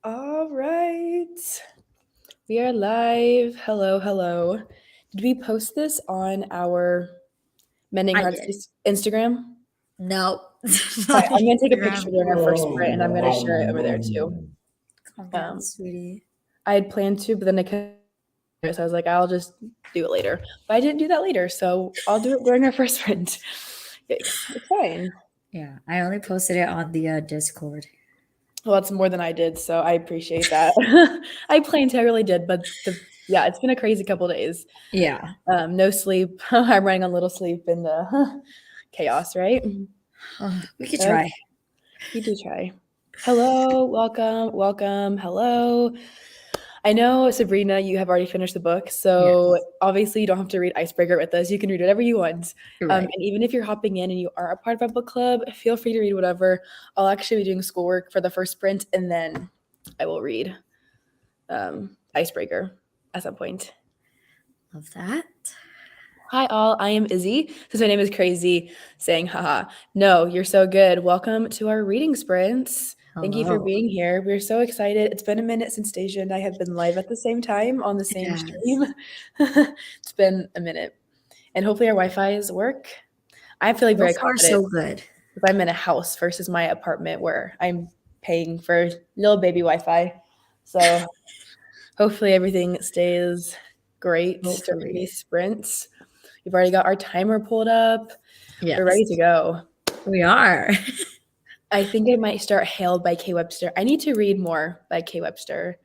All right. We are live. Hello, hello. Did we post this on our Mending I Hearts did. Instagram? No, Okay, not I'm gonna take a picture Instagram. during our first sprint and I'm gonna share it over there too. Calm down, Um, sweetie. I had planned to, but then I couldn't, so I was like, I'll just do it later. But I didn't do that later, so I'll do it during our first sprint. Yikes. It's fine. Yeah, I only posted it on the Discord. Well, that's more than I did, so I appreciate that. I planned to, I really did, but yeah, it's been a crazy couple days. Yeah, No sleep. I'm running on little sleep in the chaos, right? we could Okay, try. we do try. Hello, welcome, welcome, hello. I know, Sabrina, you have already finished the book, so Yes, obviously you don't have to read Icebreaker with us. You can read whatever you want. you're right. And even if you're hopping in and you are a part of our book club, feel free to read whatever. I'll actually be doing schoolwork for the first sprint, and then I will read Icebreaker at some point. Love that. Hi, all. I am Izzy. Since my name is crazy, saying haha. No, you're so good. Welcome to our reading sprints. Thank you for Hello. being here. We're so excited. It's been a minute since Stasia and I have been live at the same time on the same Yes. stream. It's been a minute. And hopefully our Wi-Fi's work. I'm feeling So very far, confident so good. because I'm in a house versus my apartment where I'm paying for little baby Wi-Fi. So hopefully everything stays great during Hopefully. these sprints. We've already got our timer pulled up. We're Yes, ready to go. we are. I think I might start Hailed by Kay Webster. I need to read more by Kay Webster,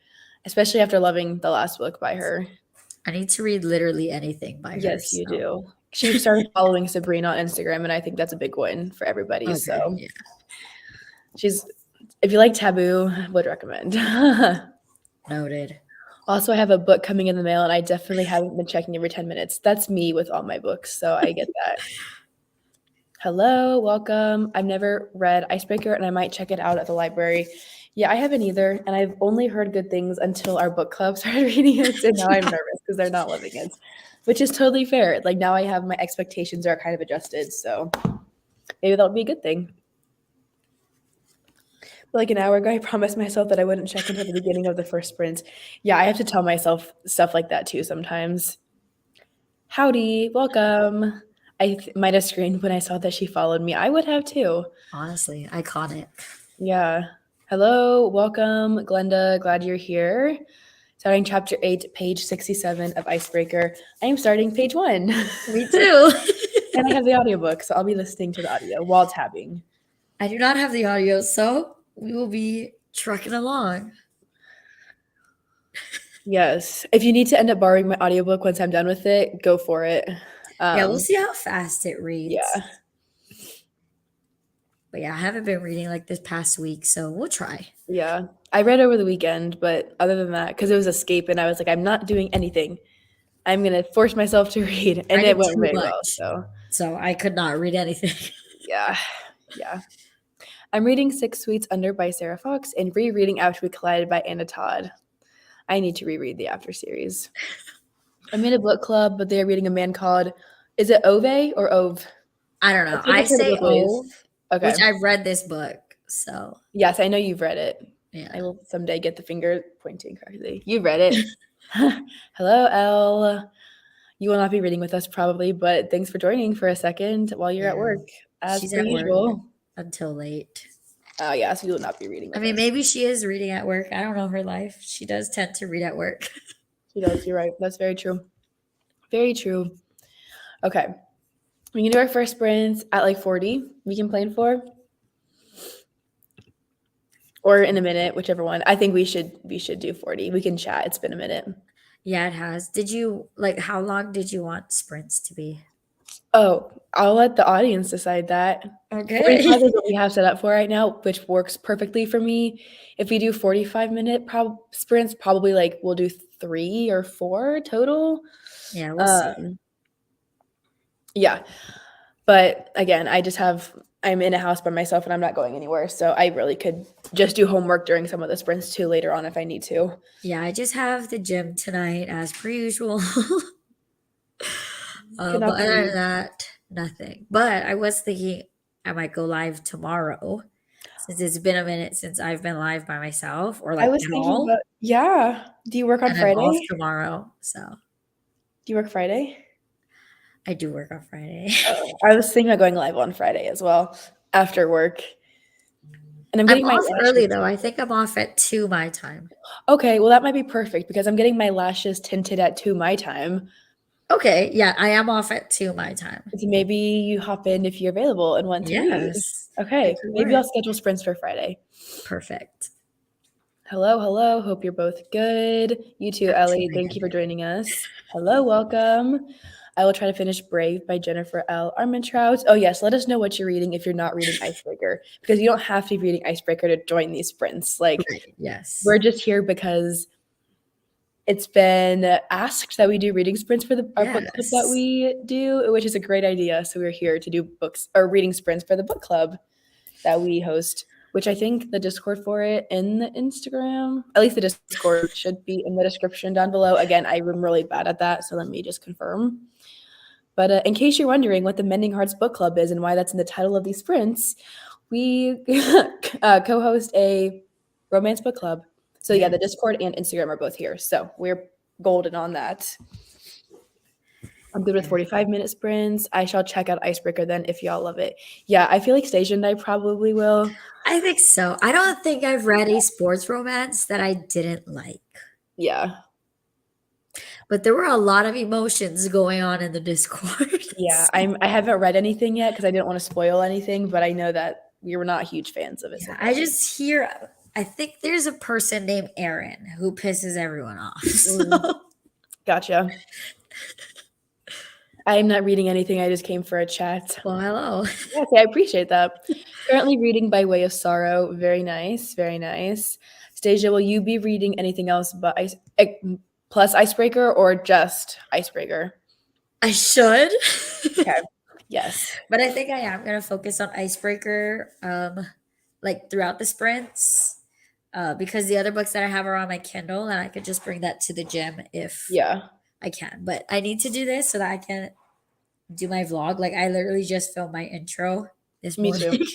especially after loving the last book by her. I need to read literally anything by her. Yes, you So, do. She started following Sabrina on Instagram, and I think that's a big win for everybody. okay. So Yeah. she's, if you like Taboo, would recommend. Noted. Also, I have a book coming in the mail, and I definitely haven't been checking every 10 minutes. That's me with all my books, so I get that. Hello, welcome. I've never read Icebreaker and I might check it out at the library. Yeah, I haven't either, and I've only heard good things until our book club started reading it, and now I'm nervous because they're not loving it, which is totally fair. Like now I have my expectations are kind of adjusted, so maybe that'll be a good thing. Like an hour ago, I promised myself that I wouldn't check until the beginning of the first sprint. Yeah, I have to tell myself stuff like that too sometimes. Howdy, welcome. Might have screamed when I saw that she followed me. I would have too. Honestly, iconic. Yeah. Hello, welcome, Glenda. Glad you're here. Starting chapter 8, page 67 of Icebreaker. I am starting page 1. Me too. And I have the audiobook, so I'll be listening to the audio while tabbing. I do not have the audio, so we will be trucking along. Yes. If you need to end up borrowing my audiobook once I'm done with it, go for it. Yeah, we'll Um, see how fast it reads. yeah. But yeah, I haven't been reading like this past week, so we'll try. Yeah. I read over the weekend, but other than that, because it was escape and I was like, I'm not doing anything. I'm going to force myself to read. I And it did went too very well. much, So, so I could not read anything. yeah. Yeah. I'm reading Six Sweets Under by Sarah Fox and rereading After We Collided by Anna Todd. I need to reread the After series. I'm in a book club, but they're reading a man called, is it Ove or Ove? I don't I know. think I I've heard it say both ways. Ove, Okay. which I've read this book, so Yes, I know you've read it. yeah. I will someday get the finger pointing correctly. You've read it. Hello, Elle. You will not be reading with us probably, but thanks for joining for a second while you're at Yeah, work, as she's per at work usual. until late. Oh, yeah, so you will not be reading I with mean, us. maybe she is reading at work. I don't know her life. She does tend to read at work. She does. You're right. That's very true. Very true. Okay. We can do our first sprints at like 40. We can plan for, or in a minute, whichever one. I think we should do 40. We can chat. It's been a minute. Yeah, it has. Did you like how long did you want sprints to be? Oh, I'll let the audience decide that. Okay. 45 is what we have set up for right now, which works perfectly for me. If we do 45-minute sprints, probably like we'll do 3 or 4 total. Yeah, we'll see. Um, yeah. But again, I'm in a house by myself and I'm not going anywhere. So I really could just do homework during some of the sprints too later on if I need to. Yeah, I just have the gym tonight as per usual. Could But not other than believe. that, nothing. But I was thinking I might go live tomorrow since it's been a minute since I've been live by myself or I like was at thinking all. about, yeah. Do you work on And I'm off Friday? tomorrow. So Do you work Friday? I do work on Friday. Oh, I was thinking about going live on Friday as well after work. And I'm I'm getting my off early lashes. though. I think I'm off at 2 my time. Okay, well that might be perfect because I'm getting my lashes tinted at 2 my time. Okay, yeah, I am off at 2 my time. So maybe you hop in if you're available and want to read. Yes, that Okay, could maybe I'll work. schedule sprints for Friday. Perfect. Hello, hello. Hope you're both good. You too, Got 2 Ellie. right Thank you for there. joining us. Hello, welcome. I will try to finish Brave by Jennifer L. Armentrout. Oh, yes. Let us know what you're reading if you're not reading Icebreaker, because you don't have to be reading Icebreaker to join these sprints. Like, Right, yes. we're just here because it's been asked that we do reading sprints for our book club that Yes. we do, which is a great idea. So we're here to do books or reading sprints for the book club that we host, which I think the Discord for it in the Instagram, at least the Discord should be in the description down below. Again, I'm really bad at that, so let me just confirm. But in case you're wondering what the Mending Hearts Book Club is and why that's in the title of these sprints, we co-host a romance book club. So yeah, the Yes. Discord and Instagram are both here. So we're golden on that. I'm good with Yeah. 45-minute sprints. I shall check out Icebreaker then if y'all love it. Yeah, I feel like Staijah and I probably will. I think so. I don't think I've read a sports romance that I didn't like. Yeah. But there were a lot of emotions going on in the Discord. Yeah, I haven't read anything yet because I didn't want to spoil anything, but I know that we were not huge fans of it so Yeah, far. I just hear I think there's a person named Aaron who pisses everyone off. So Gotcha. I am not reading anything. I just came for a chat. well, hello. Yeah, okay, I appreciate that. Currently reading By Way of Sorrow. Very nice. Very nice. Stasia, will you be reading anything else but plus Icebreaker or just Icebreaker? I should. Okay. Yes. But I think I am gonna focus on Icebreaker, like throughout the sprints. Because the other books that I have are on my Kindle and I could just bring that to the gym if Yeah. I can. But I need to do this so that I can do my vlog. Like I literally just filmed my intro this Me morning. too.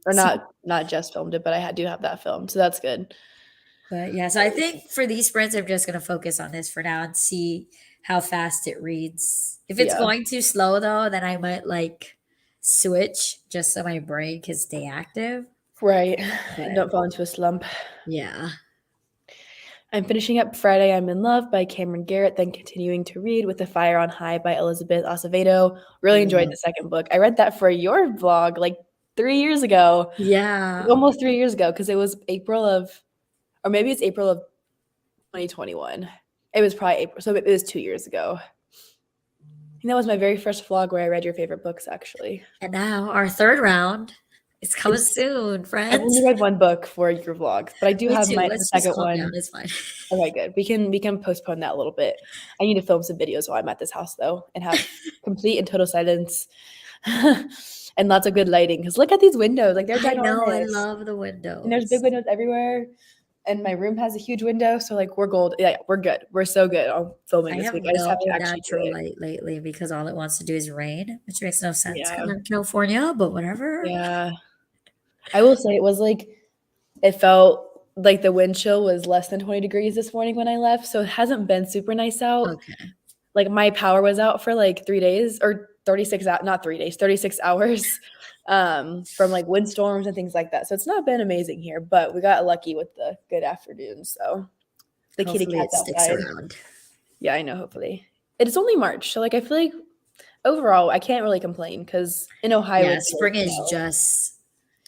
Or So not just filmed it, but I do have that filmed, so that's good. but yeah, so I think for these sprints, I'm just gonna focus on this for now and see how fast it reads. If it's Yeah. going too slow though, then I might like switch just so my brain can stay active. Right. But Don't fall into a slump. yeah. I'm finishing up Friday I'm in Love by Cameron Garrett, then continuing to read With the Fire on High by Elizabeth Acevedo. Really enjoyed Love. the second book. I read that for your vlog like 3 years ago. Yeah. Almost 3 years ago because it was April of, or maybe it's April of 2021. It was probably April, so it was 2 years ago. I think that was my very first vlog where I read your favorite books, actually. And now our third round is coming It's soon, I've friends. only read one book for your vlogs, but I do Me have too. the Let's just second calm down. one. It's fine. Okay, good. We can postpone that a little bit. I need to film some videos while I'm at this house though, and have complete and total silence, and lots of good lighting. Because look at these windows, like they're I know. I ginormous, love the and there's big windows. windows everywhere. And my room has a huge window, so like we're gold. Yeah, we're good. We're so good on filming I this have week. I just have to no actually do natural it. light lately because all it wants to do is rain, which makes no sense because Yeah, I'm in California, but whatever. yeah. I will say it was like it felt like the wind chill was less than 20 degrees this morning when I left, so it hasn't been super nice out. Okay. Like my power was out for like 3 days or 36 out, not 3 days, 36 hours from like windstorms and things like that. So it's not been amazing here, but we got lucky with the good afternoon. So the kitty Hopefully it cat's sticks outside. around. Yeah, I know, hopefully. It's only March. So like I feel like overall I can't really complain because in Ohio Yeah, it's still spring is snow. just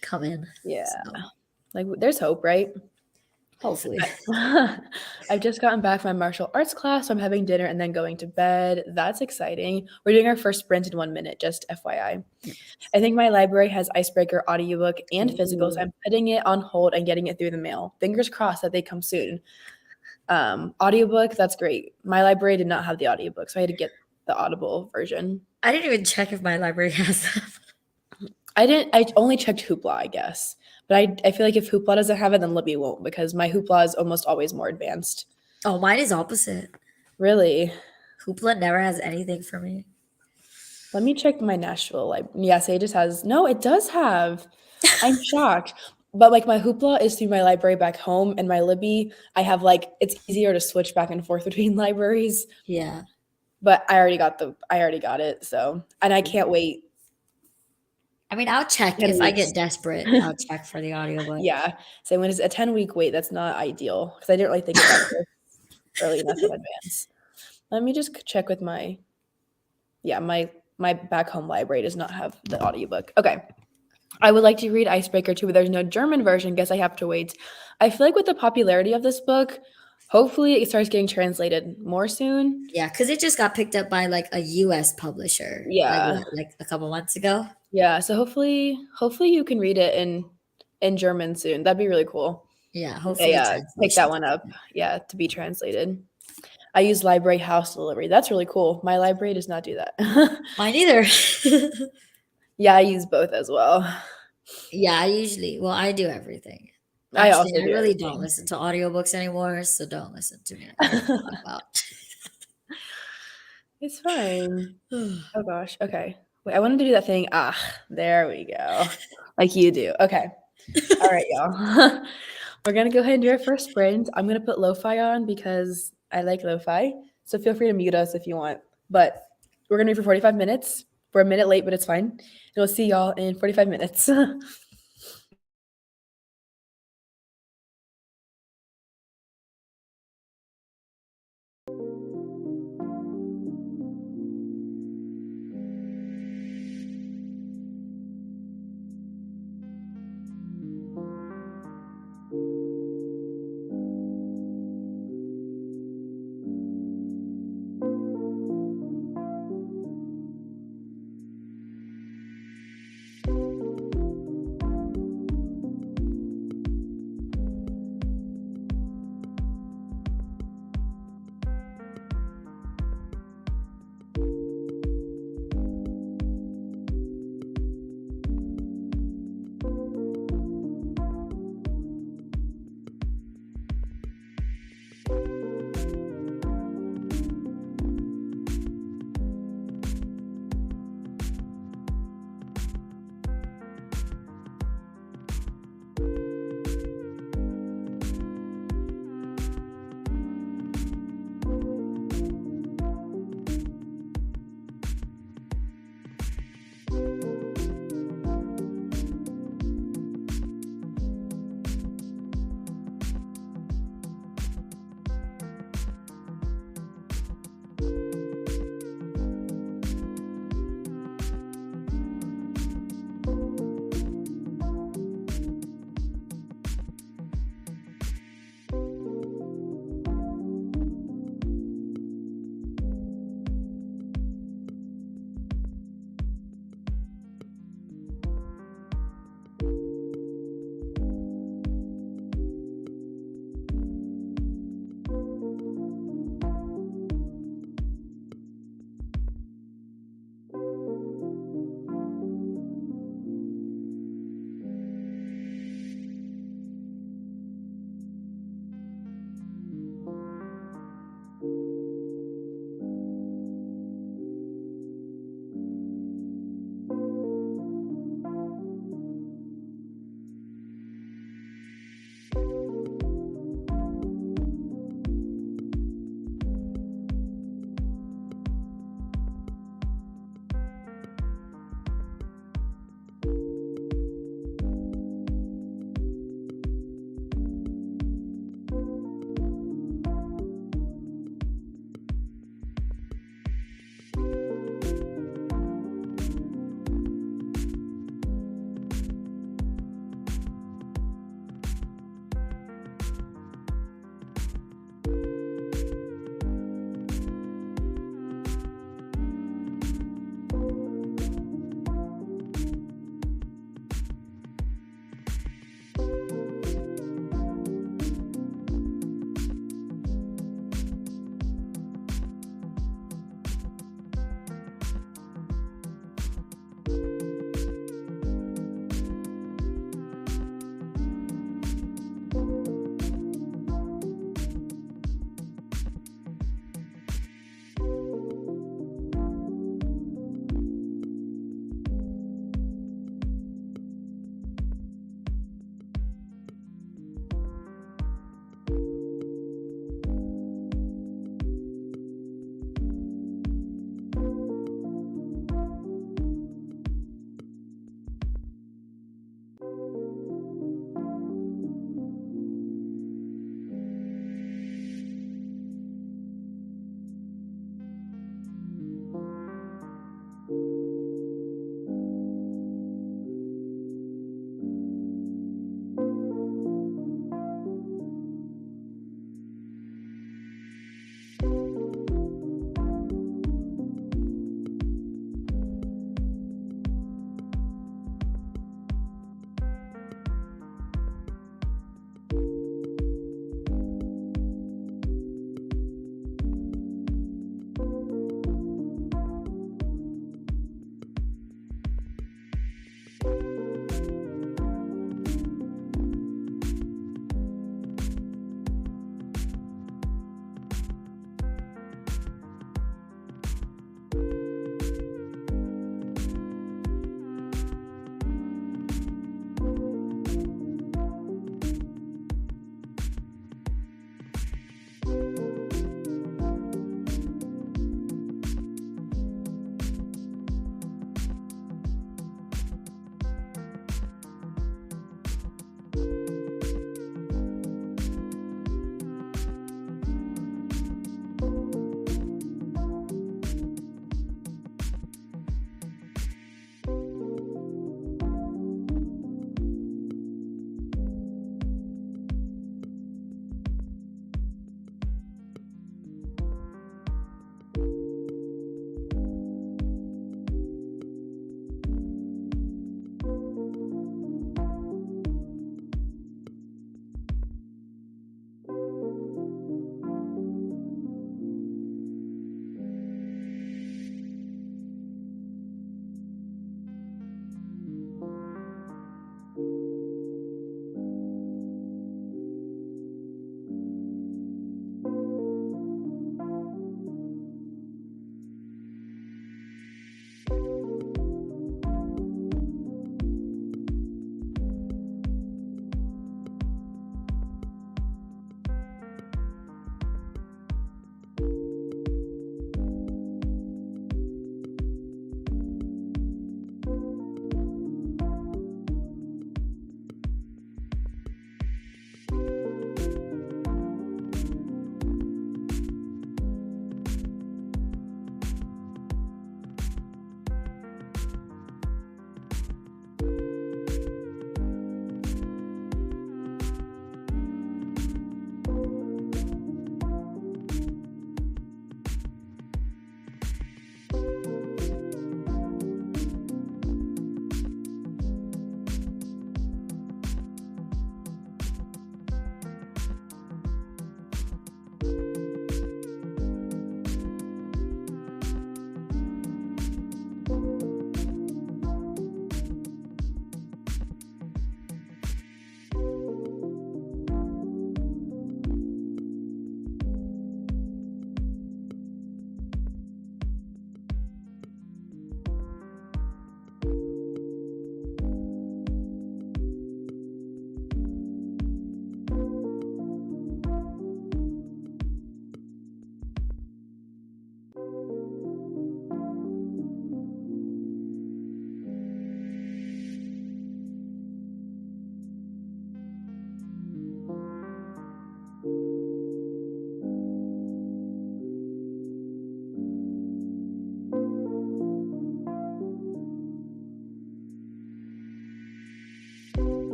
coming. Yeah. So Like there's hope, right? hopefully. I've just gotten back from my martial arts class, so I'm having dinner and then going to bed. That's exciting. We're doing our first sprint in 1 minute, just FYI. Yeah. I think my library has Icebreaker audiobook and physical, so Ooh. I'm putting it on hold and getting it through the mail. Fingers crossed that they come soon. Audiobook, that's great. My library did not have the audiobook, so I had to get the Audible version. I didn't even check if my library has them. I only checked Hoopla, I guess. But I feel like if Hoopla doesn't have it, then Libby won't because my Hoopla is almost always more advanced. Oh, mine is opposite. Really? Hoopla never has anything for me. Let me check my Nashville library. Yeah, Say just has. No, it does have. I'm shocked. but like my Hoopla is through my library back home, and my Libby, I have like it's easier to switch back and forth between libraries. Yeah. But I already got it, so and I can't wait I mean, I'll check 10 if I weeks. get desperate. I'll check for the audiobook. Yeah. So when it's a 10-week wait, that's not ideal because I didn't really think about this early enough in advance. Let me just check with my yeah, my back home library does not have the audiobook. Okay. I would like to read Icebreaker too, but there's no German version. Guess I have to wait. I feel like with the popularity of this book, hopefully it starts getting translated more soon. Yeah, because it just got picked up by like a US publisher, like Yeah. what, like a couple months ago? Yeah. So hopefully you can read it in German soon. That'd be really cool. Yeah, They hopefully pick that translations one are up. coming. Yeah, to be translated. I use library house delivery. That's really cool. My library does not do that. Mine either. Yeah, I use both as well. Yeah, I usually, well, I do everything. I Actually, also I do really don't everything. listen to audiobooks anymore, so don't listen to me. I don't know what I'm talking It's fine. about. Oh gosh. Okay. Wait, I wanted to do that thing. Ah, there we go. Like you do. Okay. All right, y'all. We're gonna go ahead and do our first sprint. I'm gonna put lo-fi on because I like lo-fi. So feel free to mute us if you want. But we're gonna be for 45 minutes. We're a minute late, but it's fine. And we'll see y'all in 45 minutes.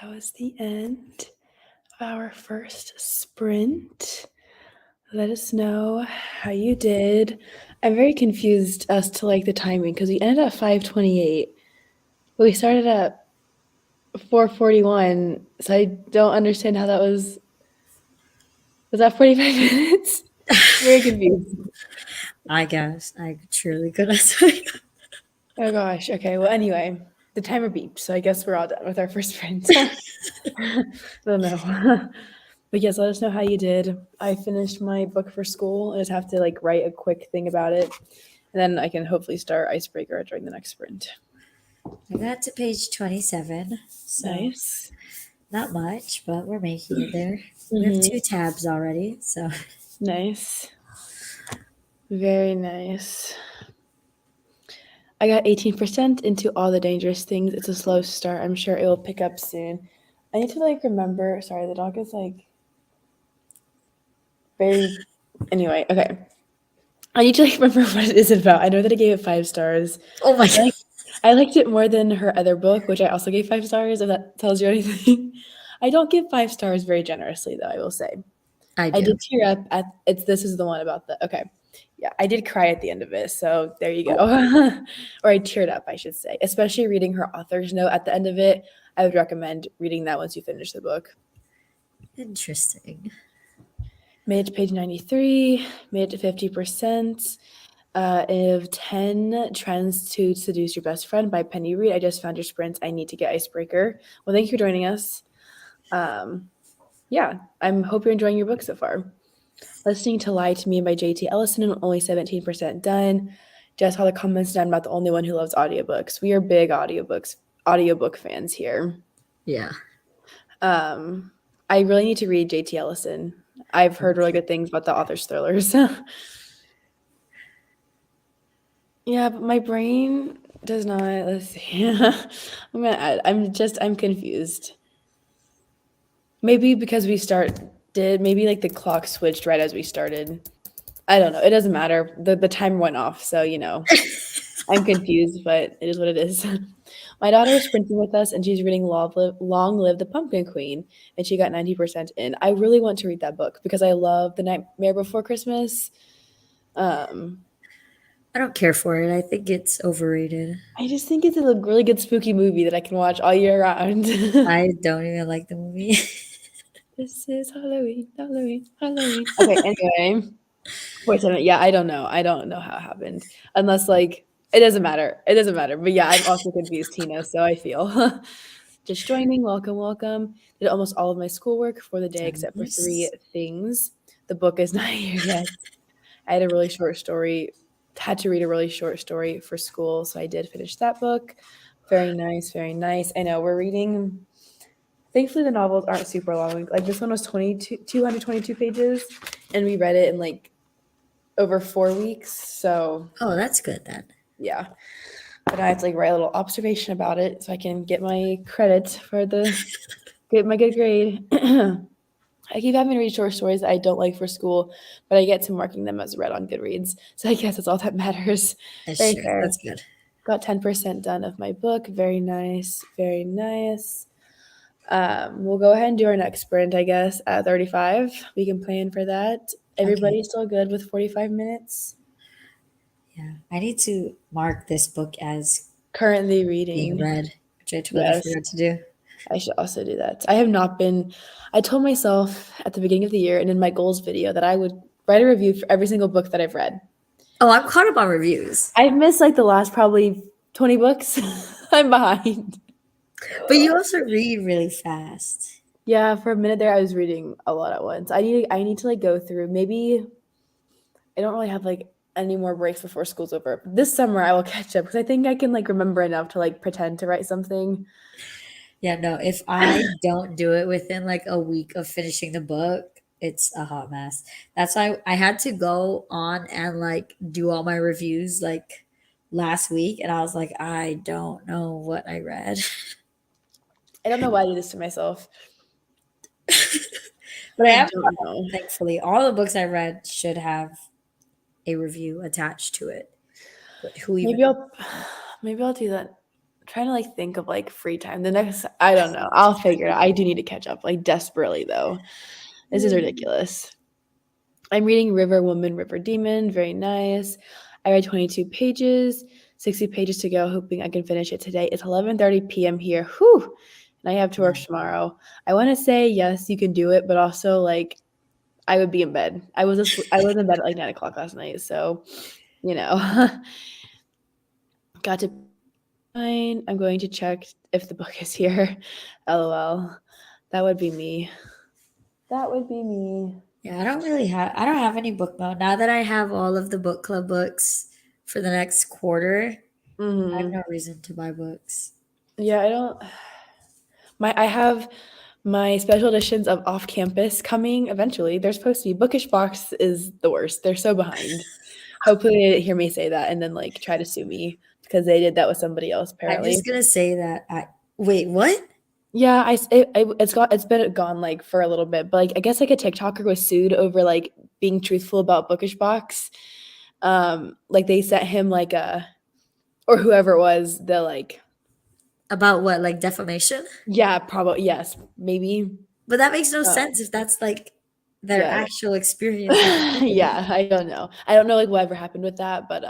that was the end of our first sprint. Let us know how you did. I'm very confused as to like the timing because we ended at 5:28, but we started at 4:41. So I don't understand how that was. Was that 45 minutes? Very confused. I guess I truly couldn't say. Oh gosh. Okay. Well, anyway, the timer beeped, so I guess we're all done with our first sprint. I don't know. But yes, let us know how you did. I finished my book for school. I just have to like write a quick thing about it, and then I can hopefully start icebreaker during the next sprint. I got to page 27, so Nice. not much, but we're making it there. We have 2 tabs already, so Nice. Very nice. I got 18% into All the Dangerous Things. It's a slow start. I'm sure it will pick up soon. I need to like remember. Sorry, the dog is like very. Anyway, okay. I need to like remember what it is about. I know that I gave it 5 stars. oh my god. I liked it more than her other book, which I also gave 5 stars. If that tells you anything, I don't give 5 stars very generously, though. I will say. I I do. did tear up at it's. This is the one about the okay. Yeah, I did cry at the end of it. So there you go. Or I teared up, I should say. Especially reading her author's note at the end of it. I would recommend reading that once you finish the book. Interesting. Made it to page 93. Made it to 50%. Of 10 Trends to Seduce Your Best Friend by Penny Reed. I just found your sprint. I need to get icebreaker. Well, thank you for joining us. Yeah, I hope you're enjoying your book so far. Listening to Lie to Me by JT Ellison, and only 17% done. Just saw the comments done about the only one who loves audiobooks. We are big audiobook fans here. Yeah. I really need to read JT Ellison. I've heard really good things about the author's thrillers. Yeah, but my brain does not. Let's see. I'm confused. Maybe because maybe like the clock switched right as we started. I don't know. It doesn't matter. The timer went off, so I'm confused, but it is what it is. My daughter is sprinting with us, and she's reading Long Live the Pumpkin Queen, and she got 90% in. I really want to read that book because I love The Nightmare Before Christmas. I don't care for it. I think it's overrated. I just think it's a really good spooky movie that I can watch all year round. I don't even like the movie. This is Halloween, Halloween, Halloween. Okay, anyway. Wait a minute. Yeah, I don't know. I don't know how it happened. Unless like it doesn't matter. It doesn't matter. But yeah, I'm also confused, Tina, so I feel. Just joining. Welcome, welcome. Did almost all of my schoolwork for the day except for 3 things. The book is not here yet. I had to read a really short story for school, so I did finish that book. Very nice, very nice. I know we're reading. Thankfully, the novels aren't super long. Like this one was 222 pages, and we read it in like over 4 weeks. So Oh, that's good then. yeah, but I have to like write a little observation about it so I can get my credit for get my good grade. I keep having to read short stories that I don't like for school, but I get to marking them as read on Goodreads. So I guess that's all that matters. That's Very true. fair. That's good. Got 10% done of my book. Very nice. Very nice. We'll go ahead and do our next sprint, I guess, at 35. We can plan for that. Everybody's still good with 45 minutes? Yeah. I need to mark this book as Currently being reading. read, which I totally forgot to do. I should also do that. I have not been. I told myself at the beginning of the year and in my goals video that I would write a review for every single book that I've read. Oh, I'm caught up on reviews. I've missed like the last probably 20 books. I'm behind. But you also read really fast. Yeah, for a minute there I was reading a lot at once. I need to like go through. Maybe I don't really have like any more breaks before school's over. This summer I will catch up because I think I can like remember enough to like pretend to write something. Yeah, no, if I don't do it within like a week of finishing the book, it's a hot mess. That's why I had to go on and like do all my reviews like last week. And I was like, I don't know what I read. I don't know why I do this to myself. But I I am, don't know. thankfully, all the books I read should have a review attached to it. But who even Maybe I'll do that trying to like think of like free time. The next, I don't know. I'll figure it out. I do need to catch up like desperately though. This is ridiculous. I'm reading River Woman, River Demon. Very nice. I read 22 pages, 60 pages to go, hoping I can finish it today. It's 11:30 p.m. here. Whew. And I have to work Yeah. tomorrow. I want to say yes, you can do it, but also like I would be in bed. I was in bed at like 9 o'clock last night, so you know, got to fine. I'm going to check if the book is here. LOL. That would be me. That would be me. Yeah, I don't have any book mode. Now that I have all of the book club books for the next quarter, I have Mm-hmm. no reason to buy books. Yeah, I don't. I have my special editions of Off Campus coming eventually. They're supposed to be. Bookish Box is the worst. They're so behind. Hopefully, they didn't hear me say that and then like try to sue me because they did that with somebody else I'm apparently. just gonna say that I wait, what? Yeah, it's been gone like for a little bit, but like I guess like a TikToker was sued over like being truthful about Bookish Box. Like they sent him like a or whoever it was the like About what, like defamation? yeah probably yes maybe But that makes no uh, sense if that's like their yeah actual experience with the book. yeah I don't know like whatever happened with that but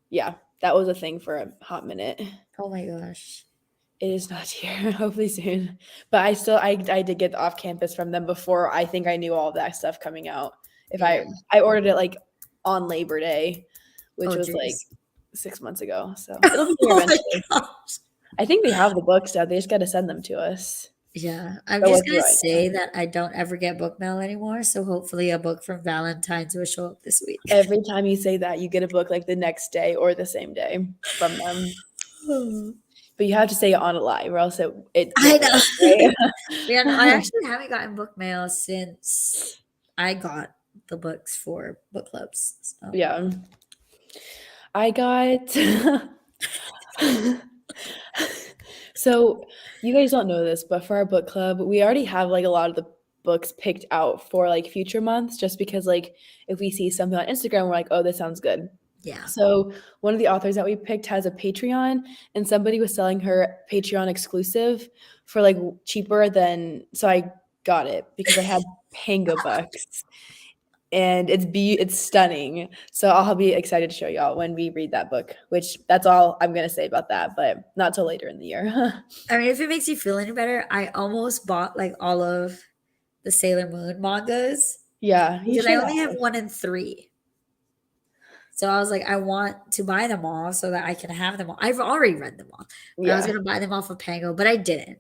yeah that was a thing for a hot minute. Oh my gosh. It is not here. Hopefully soon. But I did get the off campus from them before I think I knew all of that stuff coming out. If Yeah. I ordered it like on Labor Day, which Oh was like jeez. 6 months ago. So it'll be here Oh my eventually. gosh. I think they have the books now. They just gotta send them to us. Yeah. I'm But just with gonna right now. say that I don't ever get book mail anymore. So hopefully a book from Valentine's will show up this week. Every time you say that, you get a book like the next day or the same day from them. But you have to say it on a lie, or else it I won't know. work, right? Yeah, no, I actually haven't gotten book mail since I got the books for book clubs. So Yeah. I got so you guys don't know this, but for our book club, we already have like a lot of the books picked out for like future months just because like if we see something on Instagram, we're like, oh, this sounds good. yeah. So one of the authors that we picked has a Patreon and somebody was selling her Patreon exclusive for like cheaper than so I got it because I had Pango bucks and it's stunning. So I'll be excited to show y'all when we read that book, which that's all I'm gonna say about that, but not till later in the year. I mean, if it makes you feel any better, I almost bought like all of the Sailor Moon mangas Yeah, you because I should only have have. one and three. So I was like, I want to buy them all so that I can have them all. I've already read them all, but I was Yeah, gonna buy them off of Pango, but I didn't.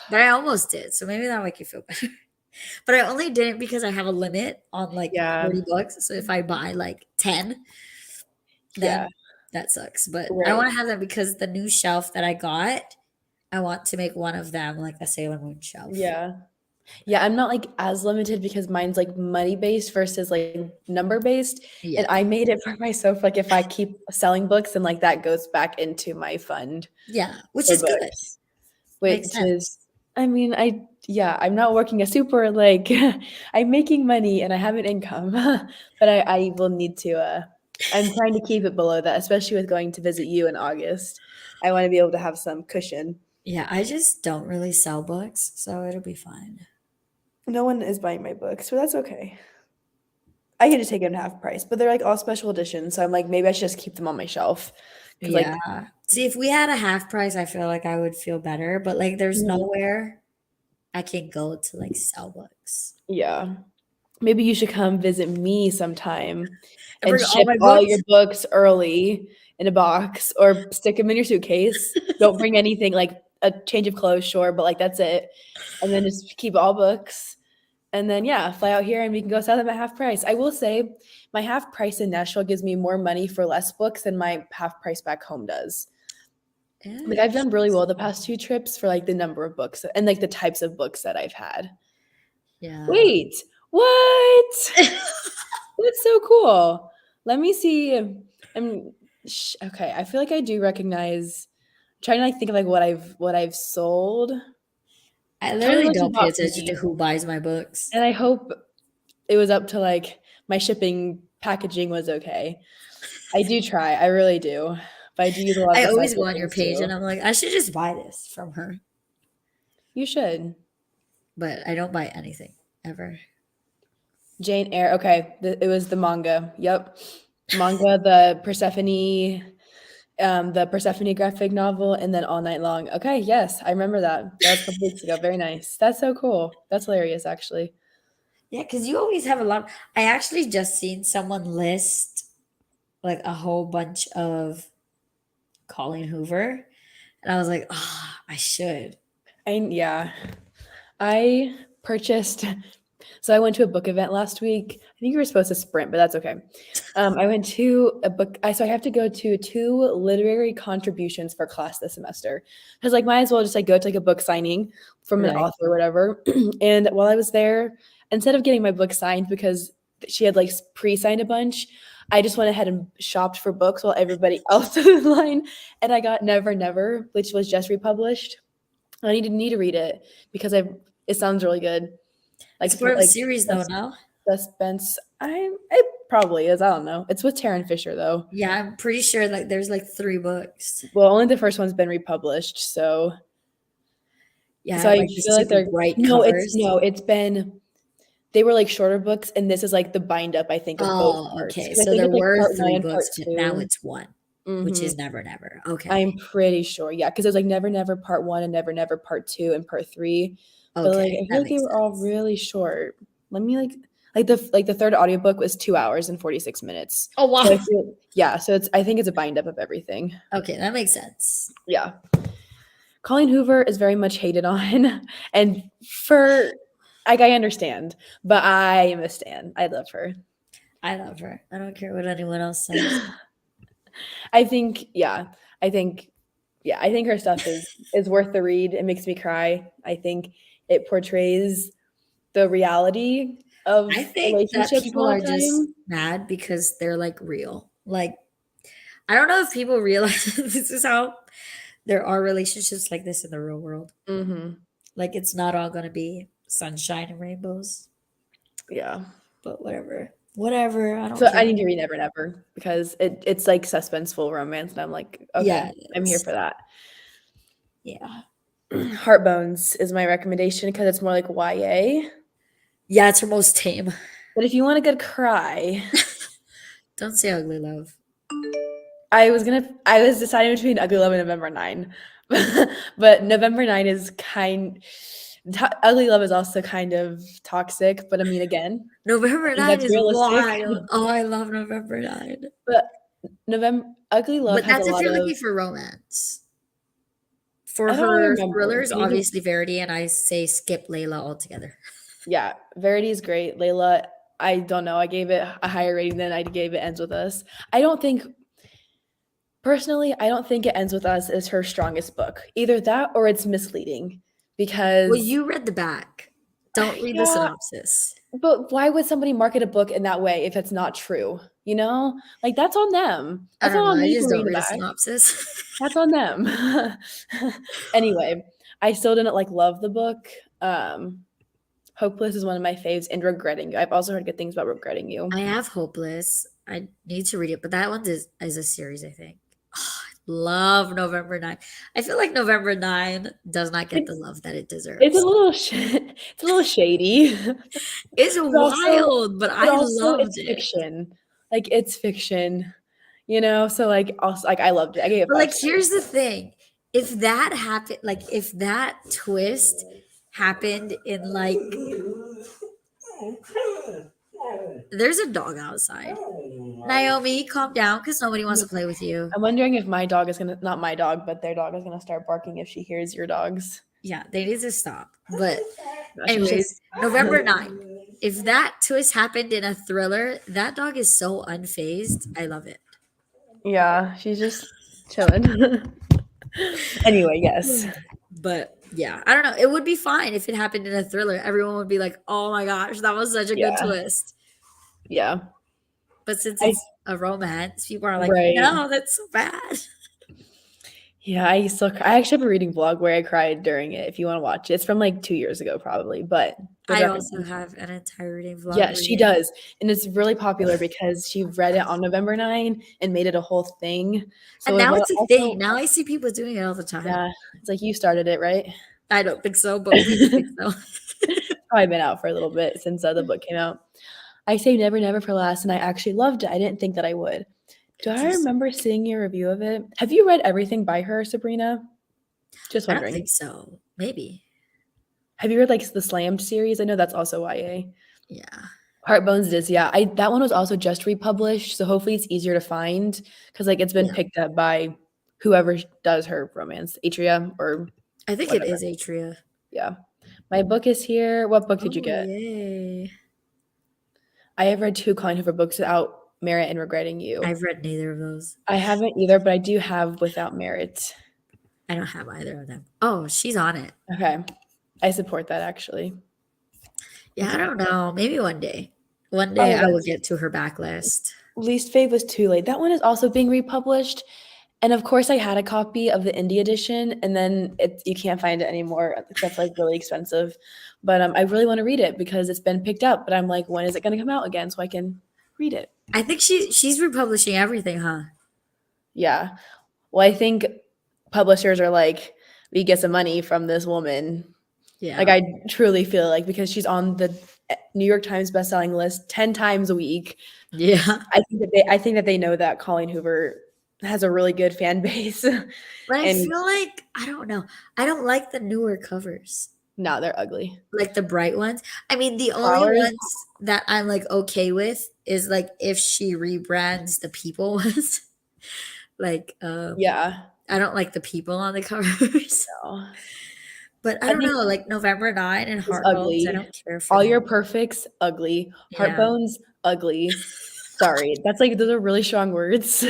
But I almost did. So maybe that'll make you feel better. But I only didn't because I have a limit on like yeah, 40 books. So if I buy like 10, yeah, then that sucks. But I right. want to have them because the new shelf that I got, I want to make one of them like a Sailor Moon shelf. Yeah. Yeah, I'm not like as limited because mine's like money based versus like number based. And Yeah. I made it for myself. Like if I keep selling books and like that goes back into my fund Yeah. Which for is good. books, Makes which sense. is, I mean, yeah, I'm not working a super like, I'm making money and I have an income, but I will need to, I'm trying to keep it below that, especially with going to visit you in August. I want to be able to have some cushion. Yeah. I just don't really sell books. So it'll be fine. No one is buying my books, so that's okay. I can just take it at half price, but they're like all special editions. So I'm like, maybe I should just keep them on my shelf. Cause like, Yeah. See, if we had a half price, I feel like I would feel better. But like, there's mhm, nowhere I can go to like sell books yeah, maybe you should come visit me sometime and and bring all ship my all books. your books early in a box or stick them in your suitcase. Don't bring anything like a change of clothes, sure, but like that's it. And then just keep all books. And then yeah, fly out here and we can go sell them at half price. I will say my half price in Nashville gives me more money for less books than my half price back home does. Like I've done really well the past two trips for like the number of books and like the types of books that I've had. Yeah. Wait, what? That's so cool. Let me see. I'm okay. I feel like I do recognize. I'm trying to like think of like what I've sold. I Tell me literally what you don't pay bought for attention to me, who buys my books. and I hope it was up to like my shipping packaging was okay. I do try. I really do, But I do use a lot of I the always cycle go on your things page and too. I'm like, I should just buy this from her. You should. But I don't buy anything ever. Jane Eyre. Okay, it was the manga. Yep, manga. The Persephone graphic novel, and then All Night Long. Okay, yes, I remember that. That was a couple weeks ago. Very nice. That's so cool. That's hilarious, actually. Yeah, because you always have a lot. I actually just seen someone list like a whole bunch of Colleen Hoover, and I was like, oh, I should. Yeah, I purchased. So I went to a book event last week. I think you were supposed to sprint, but that's okay. I went to a book. So I have to go to 2 literary contributions for class this semester because like might as well just like go to like a book signing from an Right. author or whatever. And while I was there, instead of getting my book signed because she had like pre-signed a bunch, I just went ahead and shopped for books while everybody else was in line, and I got Never Never, which was just republished. I need to read it because it sounds really good. It's Like a part of a like series though now. suspense. It probably is. I don't know. It's with Taryn Fisher though. Yeah, I'm pretty sure like there's like 3 books. Well, only the first one's been republished, so Yeah, so I like the feel like super they're bright no, covers. it's been they were like shorter books, and this is like the bind up, I think, of both Oh, parts. okay. 'Cause I So think there it's like were part one three and part books, but now two. it's one, which Mm-hmm. is Never Never. Okay. I'm pretty sure, yeah, because there's like Never Never Part One and Never Never Part Two and Part Three, but like Okay, I feel that like they makes were all sense. really short. Let me like the third audiobook was 2 hours and 46 minutes. Oh So I wow. feel yeah, so I think it's a bind up of everything. Okay, that makes sense. Yeah. Colleen Hoover is very much hated on, and for like I understand, but I am a stan. I love her. I love her. I don't care what anyone else says. I think yeah, I think I think her stuff is worth the read. It makes me cry. I think it portrays the reality I of think that relationships a people lot are of just time. mad because they're like real. Like I don't know if people realize this is how there are relationships like this in the real world. Mhm. Like it's not all gonna be sunshine and rainbows. Yeah. But whatever. Whatever. I don't So I care. need to read Never Never because it's like suspenseful romance, and I'm like, Yeah, okay, it I'm here is. for that. Yeah. Heartbones is my recommendation because it's more like YA. Yeah, it's her most tame. But if you want a good cry, Don't say ugly love. I was deciding between Ugly Love and November 9. But November 9 is Ugly Love is also kind of toxic, but I mean again, I November think 9 that's is realistic. wild. Oh, I love November 9. But November Ugly Love But has a that's if lot you're of looking for romance. For I don't her remember. thrillers, Maybe obviously Verity, and I say skip Layla altogether. yeah, Verity is great. Layla, I don't know. I gave it a higher rating than I gave It Ends With Us. I don't think Personally, I don't think It Ends With Us is her strongest book. Either that or it's misleading Well, because you read the back. Don't read the yeah, synopsis. but why would somebody market a book in that way if it's not true? You know? Like that's on them. I That's don't not know. on I me just for don't reading the read a back. synopsis. That's on them. Anyway, I still didn't like love the book. Hopeless is one of my faves, and Regretting You. I've also heard good things about Regretting You. I have Hopeless. I need to read it, but that one is a series, I think. Love November 9. I feel like November 9 does not get the It's love that it it's a deserves. little it's a little shady. It's But also wild, but but I also loved it's it. fiction. Like, it's fiction, you know? So, like, also like, I loved it. I gave it But 5 like stars. here's the thing. If that happened, like if that twist happened in like there's a dog outside. Naomi, calm down because nobody wants to play with you. I'm wondering if my dog is gonna not my dog, but their dog is gonna start barking if she hears your dogs. Yeah, they need to stop. But No, she's anyways, just November 9. If that twist happened in a thriller, that dog is so unfazed. I love it. yeah, she's just chilling. Anyway, yes. But yeah, I don't know. It would be fine if it happened in a thriller. Everyone would be like, "Oh my gosh, that was such a good Yeah, twist." yeah. But since I it's a romance, people are like, right. "No, that's so bad." Yeah, I actually have a reading vlog where I cried during it if you wanna watch it. It's from, like, 2 years ago probably, but would I also recommend. have an entire reading vlog Yeah, she reading. does, and it's really popular because she read it on November 9 and made it a whole thing. And So it now will it's a thing. also. Now I see people doing it all the time. Yeah, it's like you started it, right? I don't think so, but we think so. Probably been out for a little bit since, the book came out. I Say Never Never for Last, and I actually loved it. I didn't think that I would. Do I Interesting. remember seeing your review of it? Have you read everything by her, Sabrina? Just I don't wondering. think so. Maybe. Have you read, like, the Slammed series? I know that's also YA. Yeah. Heartbones is, yeah. I That one was also just republished, so hopefully it's easier to find because, like, it's been Yeah. picked up by whoever does her romance, Atria or I think it whatever. is Atria. Yeah. My book is here. What book did you Oh, get? yay. I have read 2 Colleen Hoover books, Without Merit and Regretting You. I've read neither of those. I haven't either, but I do have Without Merit. I don't have either of them. Oh, she's on it. Okay. I support that actually. Yeah, I Okay. don't know. Maybe one day. One day Oh, I will that's get to her backlist. Least Fave was too late. That one is also being republished. And of course I had a copy of the indie edition and then you can't find it anymore. That's like really expensive. But I really want to read it because it's been picked up. But I'm like, when is it going to come out again so I can read it? I think she's republishing everything, huh? Yeah. Well, I think publishers are like, we get some money from this woman. Like, Yeah. I truly feel like because she's on the New York Times bestselling list 10 times a week, Yeah. I think that they know that Colleen Hoover has a really good fan base. But I And feel like I don't know. I don't like the newer covers. no, they're ugly. Like the bright ones. I mean, the only Flowers? ones that I'm like okay with is like if she rebrands the people ones. Like Yeah. I don't like the people on the covers. No. But I I don't think know, like November 9 and it's Heartbones, I ugly. don't care for All them. Your Perfects, ugly. Yeah. Heartbones, ugly. Sorry. That's like those are really strong words,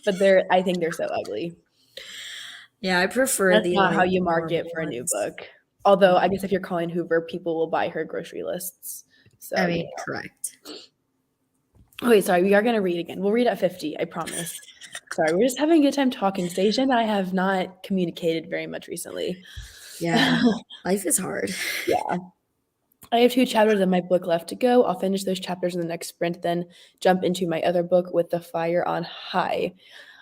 but I think they're so ugly. Yeah, I prefer That's the not how like you market normal for a new ones. book. Although I guess if you're Colleen Hoover, people will buy her grocery lists. I So, mean, correct. oh, wait, sorry, we are gonna read again. We'll read at 50, I promise. Sorry, we're just having a good time talking. Staijah and I have not communicated very much recently. Yeah. Life is hard. Yeah. I have 2 chapters of my book left to go. I'll finish those chapters in the next sprint, then jump into my other book, With the Fire on High.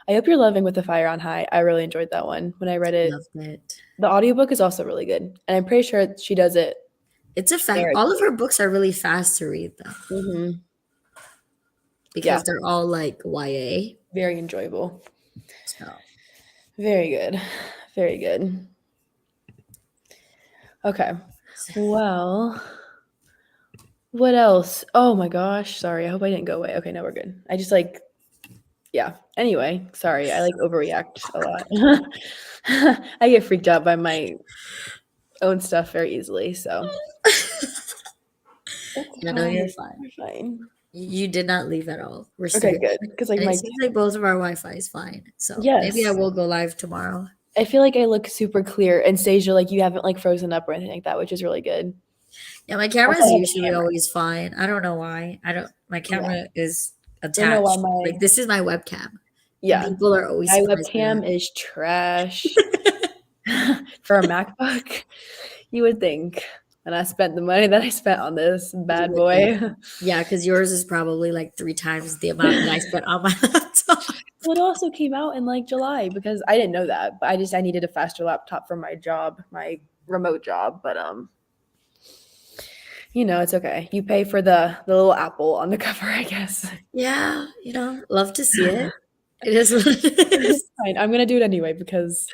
I hope you're loving With the Fire on High. I really enjoyed that one when I read it. Loved it. The audiobook is also really good, and I'm pretty sure she does it It's a fact. All of narratively. her books are really fast to read though, Mhm. Yeah, because they're all like YA. very enjoyable. So Very good. Very good. Okay. Well, what else? Oh my gosh, sorry. I hope I didn't go away. Okay, no, we're good. I just like yeah. Anyway, sorry. I like overreact a lot. I get freaked out by my own stuff very easily, so it's yeah, no, you're fine. fine. We're fine. You did not leave at all. We're still Okay, here. good. Because like And it my seems like both of our Wi-Fi is fine. So maybe I yes. will go live tomorrow. I feel like I look super clear and Stasia, like you haven't like frozen up or anything like that, which is really good. Yeah, my Also, camera is I have a usually camera. always fine. I don't know why. I don't my Yeah. camera is I don't know why attached. my Like this is my webcam. And yeah. people are always My surprised by webcam is trash. For a MacBook, you would think. And I spent the money that I spent on this You bad would think. boy. Yeah, because yours is probably like 3 times the amount that I spent on my laptop. Well, it also came out in like July because I didn't know that, but I needed a faster laptop for my job, my remote job. But it's okay. You pay for the little apple on the cover, I guess. Yeah, love to see it. It is what it It's is. fine. I'm gonna do it anyway because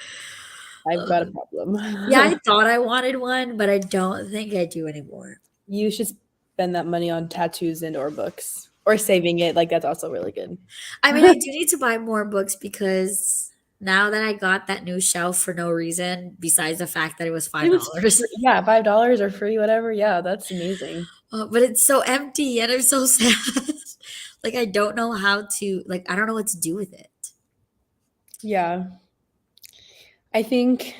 I've got a Uh, problem. yeah, I thought I wanted one, but I don't think I do anymore. You should spend that money on tattoos and or books or saving it. Like that's also really good. I mean, I do need to buy more books because now that I got that new shelf for no reason, besides the fact that it was It was $5. yeah, $5 or free, whatever. Yeah, that's amazing. But it's so empty and I'm so sad. Like I don't know how to I don't know what to do with it. Yeah. I think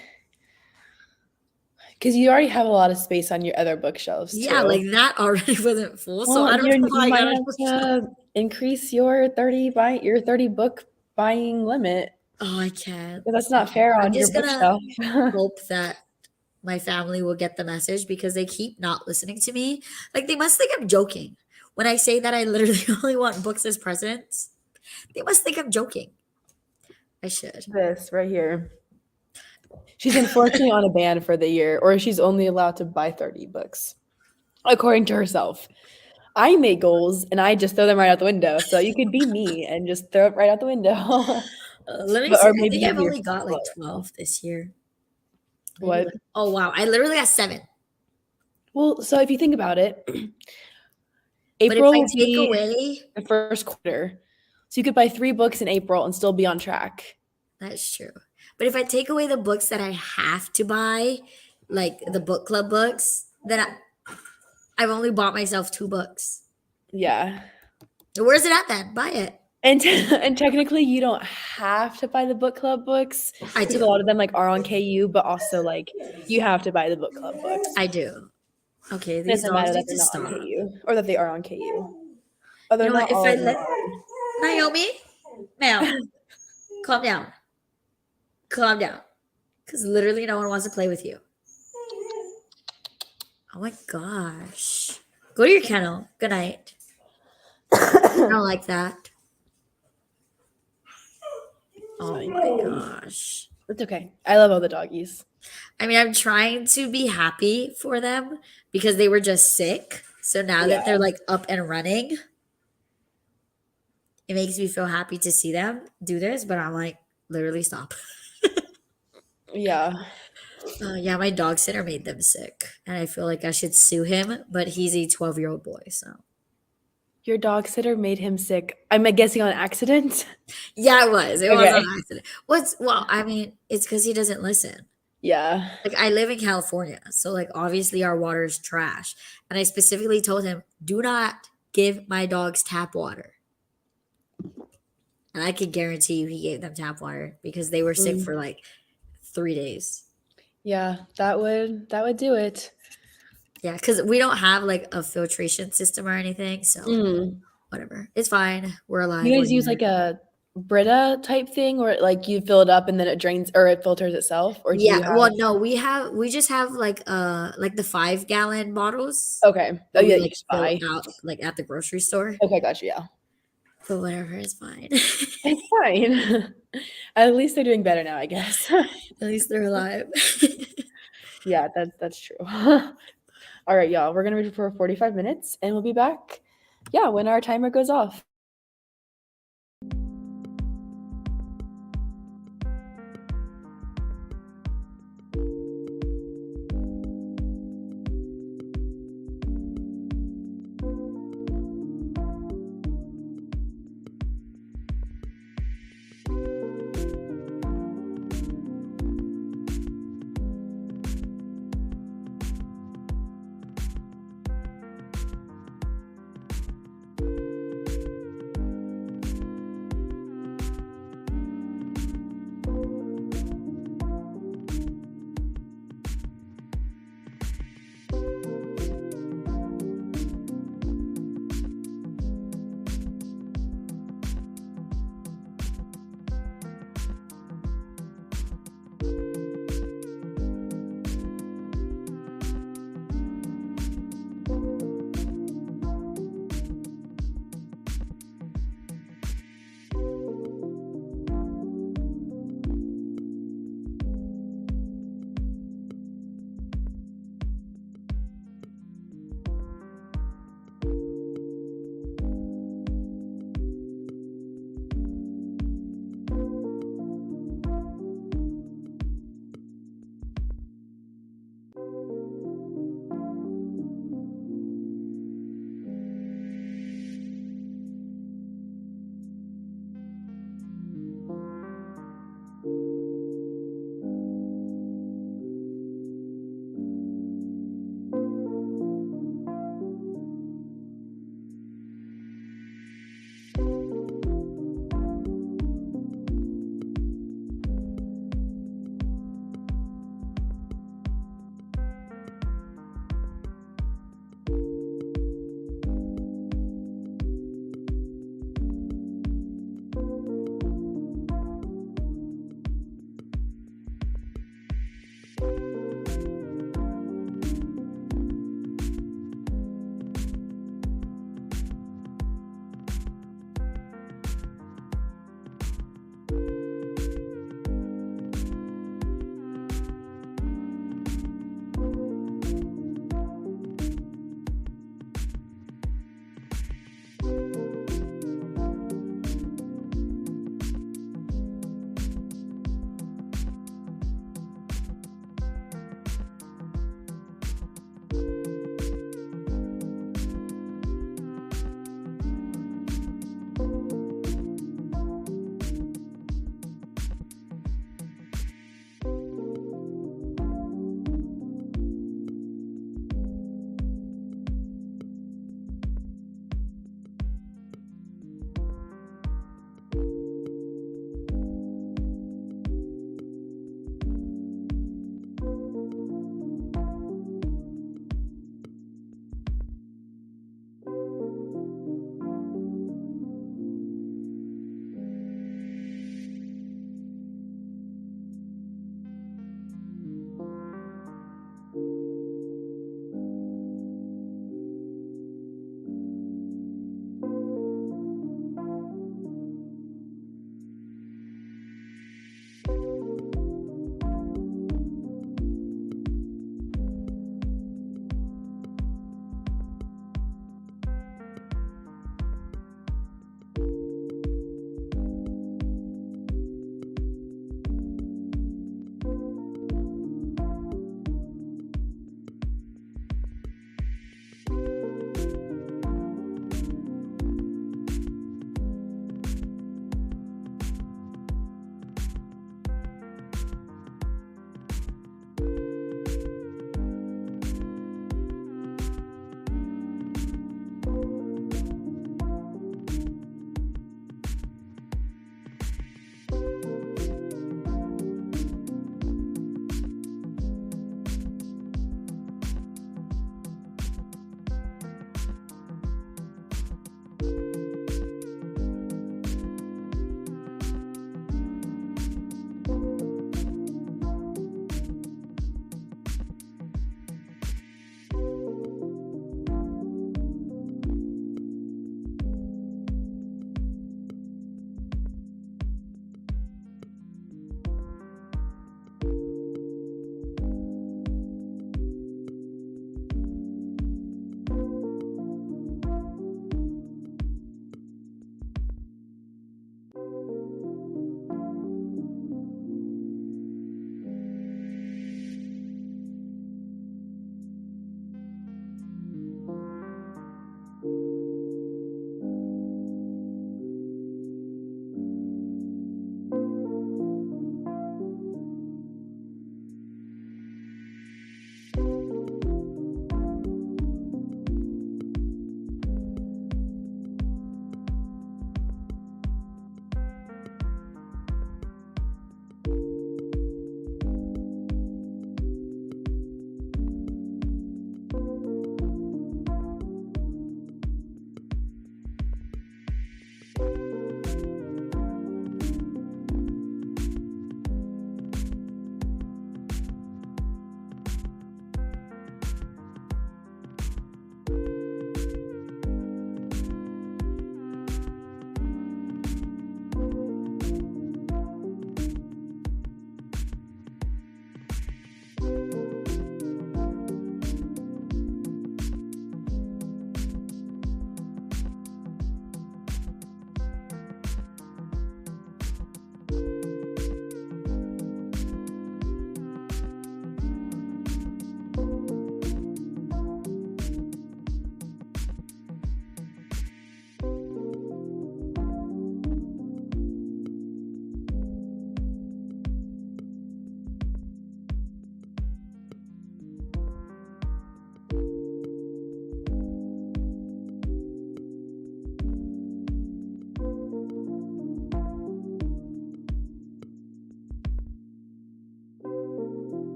because you already have a lot of space on your other bookshelves Yeah, too. like that already wasn't full, so Well, I don't know you why I might got a have bookshelf. to increase your 30 book buying limit. Oh, I can't. But that's not fair I'm on your just gonna bookshelf. hope that my family will get the message because they keep not listening to me. Like they must think I'm joking. When I say that I literally only want books as presents, they must think I'm joking. I should. This right here. She's unfortunately on a ban for the year, or she's only allowed to buy 30 books, according to herself. I make goals and I just throw them right out the window. So you could be me and just throw it right out the window. Let me But, see. or I maybe think give I've me your only got like book. 12 this year. Maybe What? like, oh wow, I literally got 7. Well, so if you think about it, But if April I will take be away, the first quarter. So you could buy 3 books in April and still be on track. that's true. But if I take away the books that I have to buy, like the book club books, then I've only bought myself 2 books. Yeah. Where's it at then? Buy it. And and technically you don't have to buy the book club books I because do. a lot of them like are on KU, but also like you have to buy the book club books. I do. Okay, It these doesn't matter dogs that need they're to not on stop. KU or that they are on KU. Oh, You they're know what? not If all I of them let are. Naomi, ma'am, calm down. Calm down. Because literally no one wants to play with you. Oh my gosh. Go to your kennel. Good night. I don't like that. Oh Fine. my gosh. It's okay. I love all the doggies. I mean, I'm trying to be happy for them because they were just sick. So now Yeah. that they're like up and running, it makes me feel happy to see them do this. But I'm like, literally stop. Yeah. Yeah, my dog sitter made them sick. And I feel like I should sue him, but he's a 12-year-old boy. So Your dog sitter made him sick. I'm guessing on accident. yeah, it was. It was on Okay. accident. Well, I mean, it's because he doesn't listen. Yeah. Like I live in California, so like obviously our water is trash. And I specifically told him, do not give my dogs tap water. And I could guarantee you he gave them tap water because they were sick Mm. for like 3 days. Yeah, that would do it. Yeah, because we don't have like a filtration system or anything. So Mm. whatever. It's fine. We're alive. You We're guys use here. like a Brita type thing where like you fill it up and then it drains or it filters itself? Or do Yeah, you have well, no, we just have like the 5 gallon bottles okay. Oh that we yeah, you like just fill buy. out like at the grocery store. Okay, gotcha, yeah. But whatever, it's fine. It's fine. At least they're doing better now, I guess. At least they're alive. Yeah, that's true. All right, y'all. We're gonna read for 45 minutes and we'll be back. Yeah, when our timer goes off.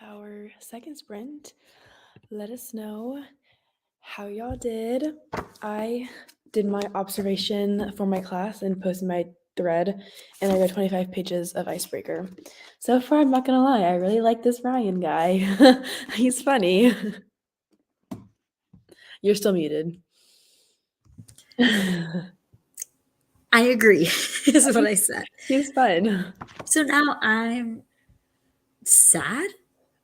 our second sprint. Let us know how y'all did. I did my observation for my class and posted my thread, and I read 25 pages of Icebreaker. So far, I'm not gonna lie, I really like this Ryan guy. He's funny. You're still muted. I agree, is what I said. He's fun. So now I'm sad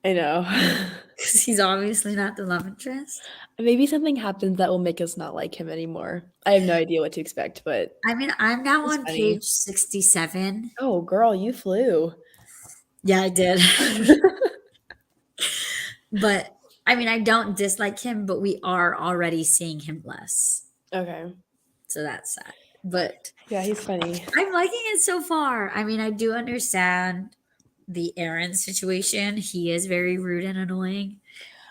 I know. because he's obviously not the love interest. Maybe something happens that will make us not like him anymore. I have no idea what to expect, but I mean, I'm now it's on funny. page 67. Oh, girl, you flew. Yeah, I did. But I mean, I don't dislike him, but we are already seeing him less. Okay. So that's sad. But Yeah, he's funny. I'm liking it so far. I mean, I do understand the Aaron situation. He is very rude and annoying.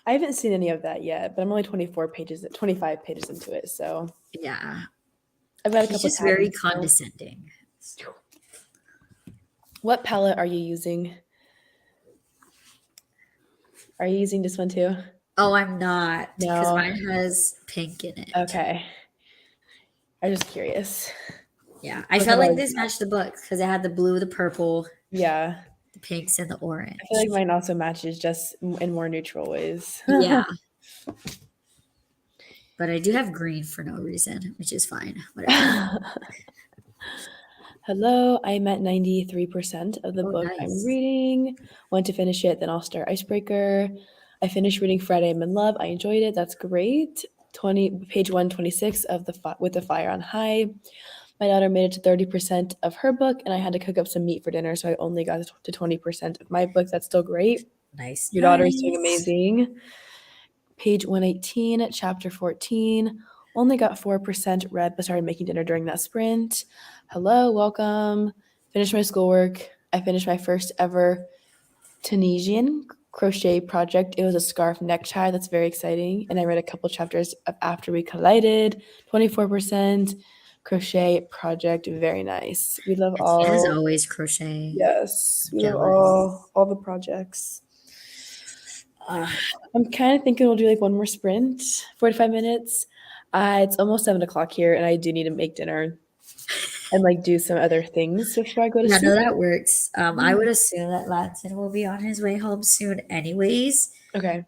I haven't seen any of that yet, but I'm only 25 pages into it, so Yeah. I've got a He's couple just very tabs. condescending. What palette are you using? Are you using this one too? Oh, I'm not, because No. mine has pink in it. Okay. I'm just curious. Yeah. I felt like this matched the book because it had the blue, the purple, Yeah. the pinks, and the orange. I feel like mine also matches just in more neutral ways. Yeah. But I do have green for no reason, which is fine. Whatever. Hello, I'm at 93% of the Oh, book I'm nice. reading. Want to finish it, then I'll start Icebreaker. I finished reading Friday I'm in Love. I enjoyed it. That's great. Page 126 of With the Fire on High. My daughter made it to 30% of her book, and I had to cook up some meat for dinner, so I only got to 20% of my book. That's still great. Nice. Your daughter is doing amazing. Page 118, chapter 14. Only got 4% read, but started making dinner during that sprint. Hello, welcome. Finished my schoolwork. I finished my first ever Tunisian crochet project. It was a scarf necktie. That's very exciting. And I read a couple chapters of After We Collided. 24% crochet project. Very nice. We love As all. always, crochet. Yes, we love Jealous. all the projects. I'm kind of thinking we'll do like one more sprint, 45 minutes. It's almost 7 o'clock here, and I do need to make dinner and like do some other things before I go to Yeah, no, sleep. that works. I would assume that Latson will be on his way home soon, anyways. Okay.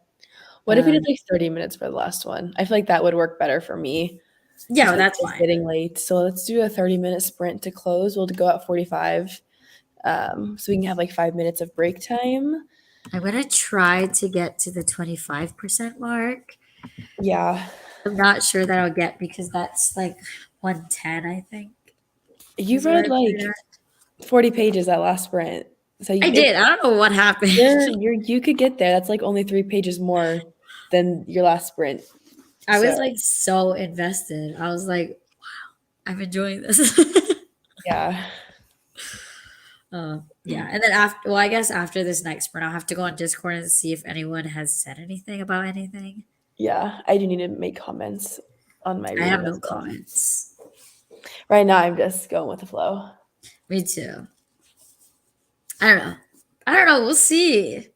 What if we did like 30 minutes for the last one? I feel like that would work better for me. Yeah, Just that's it's fine. getting late. So let's do a 30-minute sprint to close. We'll go at 45. So we can have like 5 minutes of break time. I'm gonna try to get to the 25% mark. Yeah. I'm not sure that I'll get because that's like 110, I think. You is what I read like figured 40 pages that last sprint. So I did. I don't know what happened. you could get there. That's like only 3 pages more than your last sprint. I was So, like so invested. I was like, wow, I'm enjoying this. yeah. Yeah. And then after, well, I guess after this next sprint, I'll have to go on Discord and see if anyone has said anything about anything. Yeah, I do need to make comments on my I reading have no as well. comments. Right now, I'm just going with the flow. Me too. I don't know. We'll see.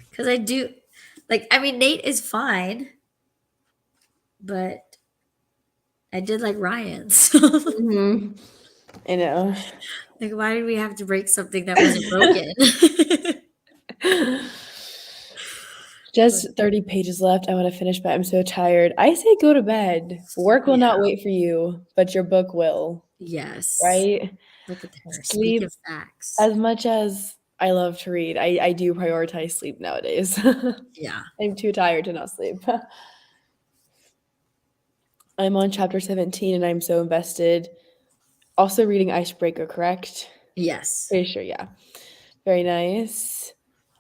Because I do, like, I mean, Nate is fine, but I did like Ryan's. Mm-hmm. I know. Like, why did we have to break something that wasn't broken? Just 30 pages left. I want to finish, but I'm so tired. I say go to bed. Work will not wait for you, but your book will. Yes. Right? Look at her. Sleep. Speaking facts. As much as I love to read, I do prioritize sleep nowadays. Yeah. I'm too tired to not sleep. I'm on chapter 17 and I'm so invested. Also reading Icebreaker, correct? Yes. Pretty sure, yeah. Very nice.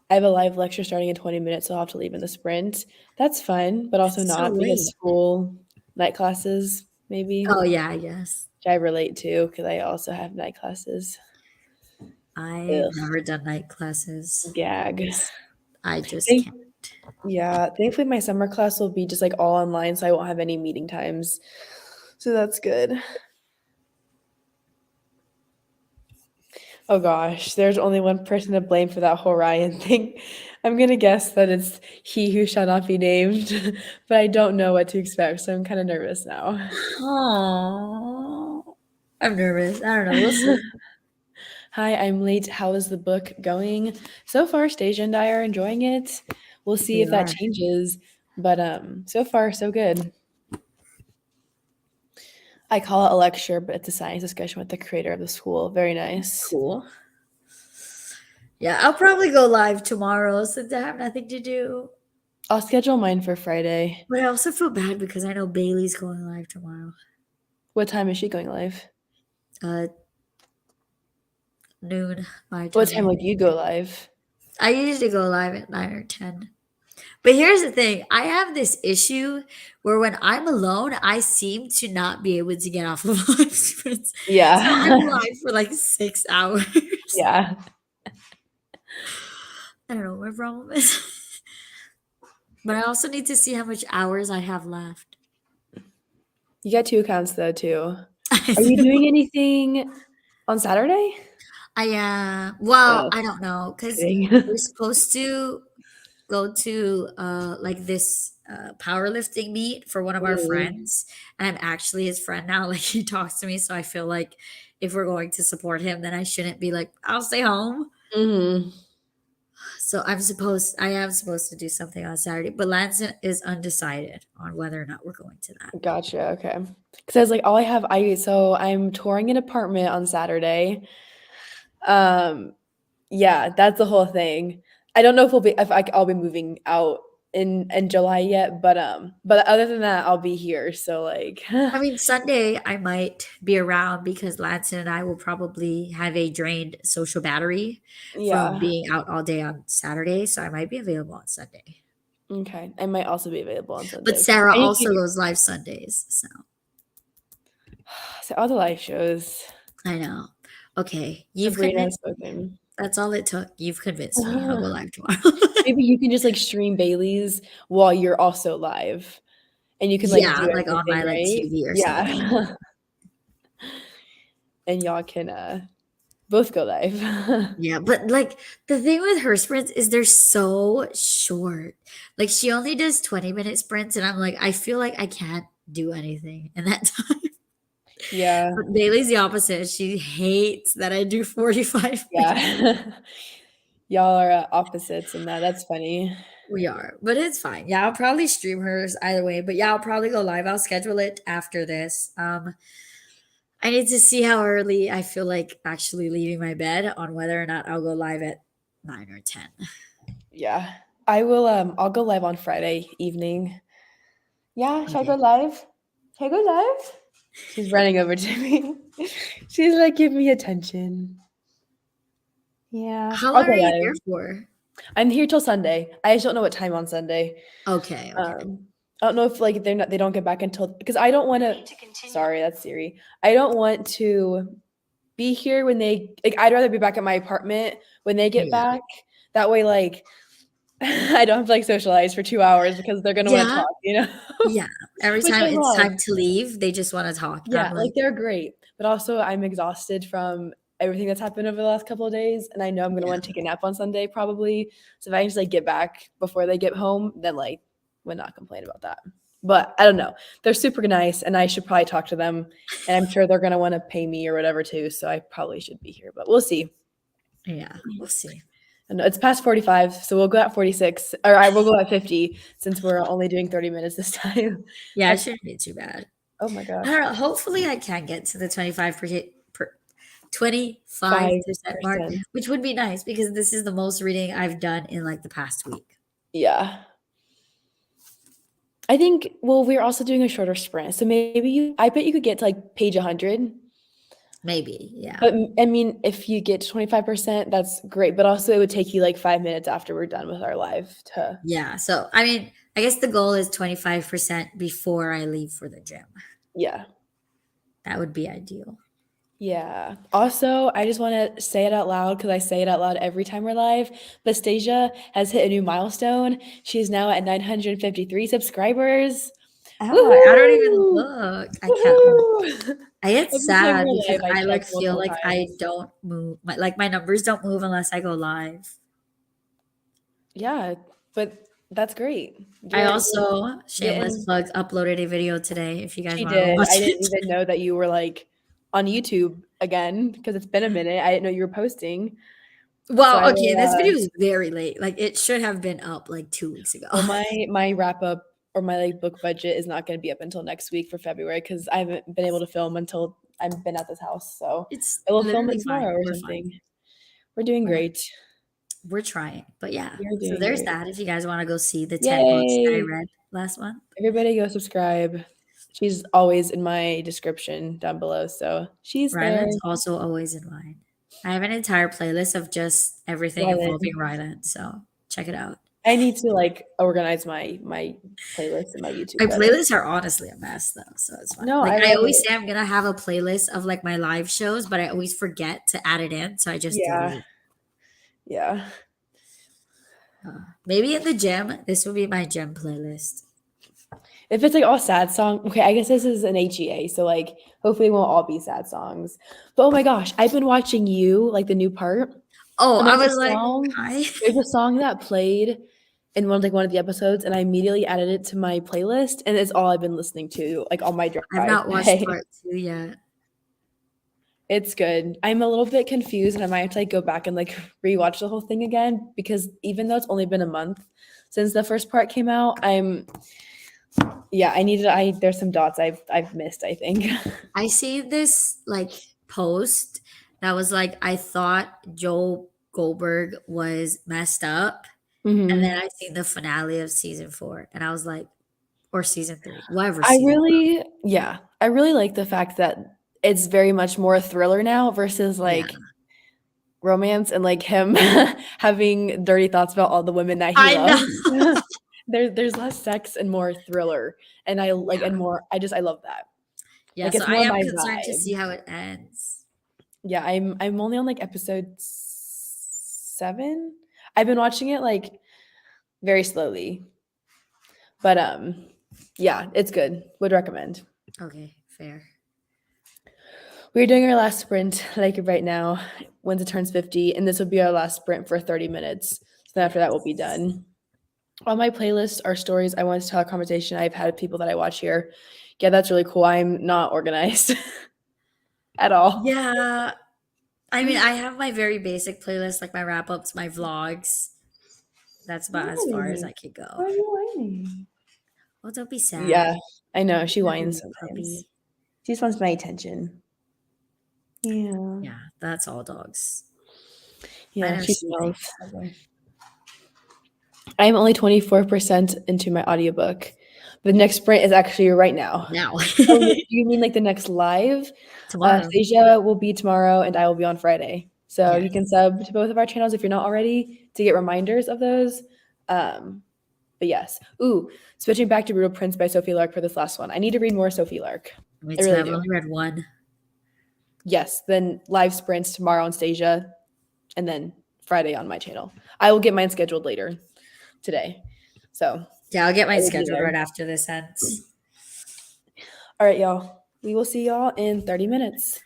I have a live lecture starting in 20 minutes, so I'll have to leave in the sprint. That's fun, but also That's so not because late. school, night classes, maybe. Oh, yeah, I guess. Which I relate to because I also have night classes. I've never done night classes. Gag. I just Thank- can't. Yeah, thankfully my summer class will be just like all online, so I won't have any meeting times. So that's good. Oh gosh, there's only one person to blame for that whole Ryan thing. I'm gonna guess that it's he who shall not be named, but I don't know what to expect, so I'm kind of nervous now. Oh, I'm nervous. I don't know. We'll see. Hi, I'm late. How is the book going? So far, Stasia and I are enjoying it. We'll see We if that are. changes, but so far so good. I call it a lecture, but it's a science discussion with the creator of the school. Very nice. Cool. Yeah, I'll probably go live tomorrow since I have nothing to do. I'll schedule mine for Friday. But I also feel bad because I know Bailey's going live tomorrow. What time is she going live? Uh, noon my What time. time would you go live? I usually go live at 9 or 10. But here's the thing, I have this issue where when I'm alone, I seem to not be able to get off of live sprints. So I'm Yeah. live for like 6 hours. Yeah. I don't know what my problem is. But I also need to see how much hours I have left. You got 2 accounts though too. I Are you do. doing anything on Saturday? Well, Oh, I don't know because kidding. we're supposed to go to like this powerlifting meet for one of our Ooh. friends, and I'm actually his friend now. Like he talks to me, so I feel like if we're going to support him, then I shouldn't be like, I'll stay home. Mhm. So I am supposed to do something on Saturday, but Lance is undecided on whether or not we're going to that. Gotcha, okay. Because I was like, I'm touring an apartment on Saturday. Um, yeah, that's the whole thing. I don't know I'll be moving out in July yet, but other than that, I'll be here, so, like I mean, Sunday I might be around because Ladson and I will probably have a drained social battery from yeah, being out all day on Saturday, so I might be available on Sunday. okay. I might also be available on But Sunday. Sarah I need also to goes live Sundays, so so all the live shows. I know. Okay, you've Sabrina has convinced me. spoken. That's all it took. You've convinced me. I'll go live tomorrow. Maybe you can just, like, stream Bailey's while you're also live, and you can, like, Yeah, do like on everything, my like right? TV or something. Yeah. And y'all can, both go live. Yeah, but like the thing with her sprints is they're so short. Like she only does 20-minute sprints, and I'm like, I feel like I can't do anything in that time. Yeah, But Bailey's the opposite. She hates that I do 45 minutes. yeah. Y'all are, opposites in that, that's funny. We are, but it's fine. Yeah, I'll probably stream hers either way. But yeah, I'll probably go live. I'll schedule it after this. I need to see how early I feel like actually leaving my bed on whether or not I'll go live at 9 or 10. Yeah. I'll go live on Friday evening. Yeah, should I go Okay. live? Should I go live? She's running over to me. She's like, "Give me attention." Yeah, How I'll long go are you there live. for? I'm here till Sunday. I just don't know what time on Sunday. Okay, okay. I don't know if, like, they don't get back until because I don't wanna sorry, that's Siri. I don't want to be here when I'd rather be back at my apartment when they get Yeah. back. That way, like, I don't have to, like, socialize for 2 hours because they're gonna wanna Yeah, talk, you know? yeah. Every Which time I it's love. time to leave, they just wanna talk. And Yeah, I'm like, like, they're great, but also I'm exhausted from everything that's happened over the last couple of days, and I know I'm gonna yeah, wanna take a nap on Sunday probably, so if I can just, like, get back before they get home, then, like, would not complain about that. But I don't know. They're super nice, and I should probably talk to them, and I'm sure they're gonna wanna pay me or whatever too, so I probably should be here, but we'll see. yeah, we'll see. I know it's past 45, so we'll go at 46 or I will go at 50 since we're only doing 30 minutes this time. Yeah, it That's shouldn't be too bad. oh my I gosh, don't know, hopefully I can get to the 25% mark, 5%. which would be nice because this is the most reading I've done in, like, the past week. Yeah. I think well, we're also doing a shorter sprint, so maybe I bet you could get to, like, page 100, Maybe, yeah. but, I mean, if you get to 25%, that's great, but also it would take you, like, 5 minutes after we're done with our live to Yeah, so, I mean, I guess the goal is 25% before I leave for the gym. yeah. That would be ideal. Yeah. Also, I just wanna say it out loud because I say it out loud every time we're live, but Stasia has hit a new milestone. She's now at 953 subscribers. I don't even Woohoo! look. I can't look. Woohoo! I get Every time sad we're because live, I I check like feel multiple like I times. don't move. My numbers don't move unless I go live. Yeah, but that's great. I You're also, shameless getting. plug, uploaded a video today if you guys She want to go did. watch I didn't it. even know that you were, like, on YouTube again because it's been a minute. I didn't know you were posting. So I Well, okay, will, this video is very late. Like it should have been up like 2 weeks ago. well, my wrap up or my, like, book budget is not gonna be up until next week for February because I haven't been able to film until I've been at this house, so It's I will film literally it fine. tomorrow or We're fine. something. We're doing great. We're trying. But yeah. You're So doing there's great. that if you guys want to go see the 10 books that I Yay! read last month. Everybody go subscribe. She's always in my description down below, so she's there. Ryland's also always in line. I have an entire playlist of just everything Ryland. involving Ryland, so check it out. I need to, like, organize my playlist and my YouTube My better. playlists are honestly a mess though, so it's fine. No, Like I I love always it. say I'm gonna have a playlist of like my live shows, but I always forget to add it in, so I just Yeah. delete. Yeah. Maybe in the gym, this will be my gym playlist. If it's, like, all sad song okay, I guess this is an HEA, so, like, hopefully it won't all be sad songs. But, oh my gosh, I've been watching You, like, the new part, Oh, and I was like, hi. there's a song that played in one of the episodes, and I immediately added it to my playlist, and it's all I've been listening to, like, on my I've drive not watched today. part 2 yet. It's good. I'm a little bit confused, and I might have to, like, go back and, like, rewatch the whole thing again because even though it's only been a month since the first part came out, there's some dots I've missed, I think. I see this like post that was like, I thought Joel Goldberg was messed up. And then Mhm. I seen the finale of season 4 and I was like, or season 3, whatever I season. really yeah, I really like the fact that it's very much more a thriller now versus, Yeah. like, romance and, like, him having dirty thoughts about all the women that he I know. loves. There's less sex and more thriller, and I like Yeah. and more I love that. Yeah. Like, So it's I more am my concerned to vibe. see how it ends. Yeah, I'm only on, like, episode 7. I've been watching it, like, very slowly, but, yeah, it's good. Would recommend. Okay, fair. We're doing our last sprint, like, right now, once it turns 50, and this will be our last sprint for 30 minutes. So then after that, we'll be done. On my playlist are stories I want to tell, a conversation I've had with people that I watch here. Yeah, that's really cool. I'm not organized at all. Yeah. I mean, I have my very basic playlist, like my wrap ups, my vlogs. That's about as far as Why? I could Why go. are you whining? Oh, don't be sad. Yeah, I know. She You're a whines little sometimes. puppy. She just wants my attention. Yeah. Yeah, that's all dogs. I Yeah, know she she smells. thinks of her. I'm only 24% into my audiobook. The next sprint is actually right now. Now. Oh, you mean, like, the next live? Tomorrow. Staijah will be tomorrow, and I will be on Friday. So you can Yes. sub to both of our channels if you're not already to get reminders of those. But yes. Ooh, switching back to Brutal Prince by Sophie Lark for this last one. I need to read more Sophie Lark. Me I too. really I've do. only read one. Yes, then live sprints tomorrow on Staijah, and then Friday on my channel. I will get mine scheduled later today. So Yeah, I'll get I mine will be scheduled there. right after this ends. All right, y'all. We will see y'all in 30 minutes.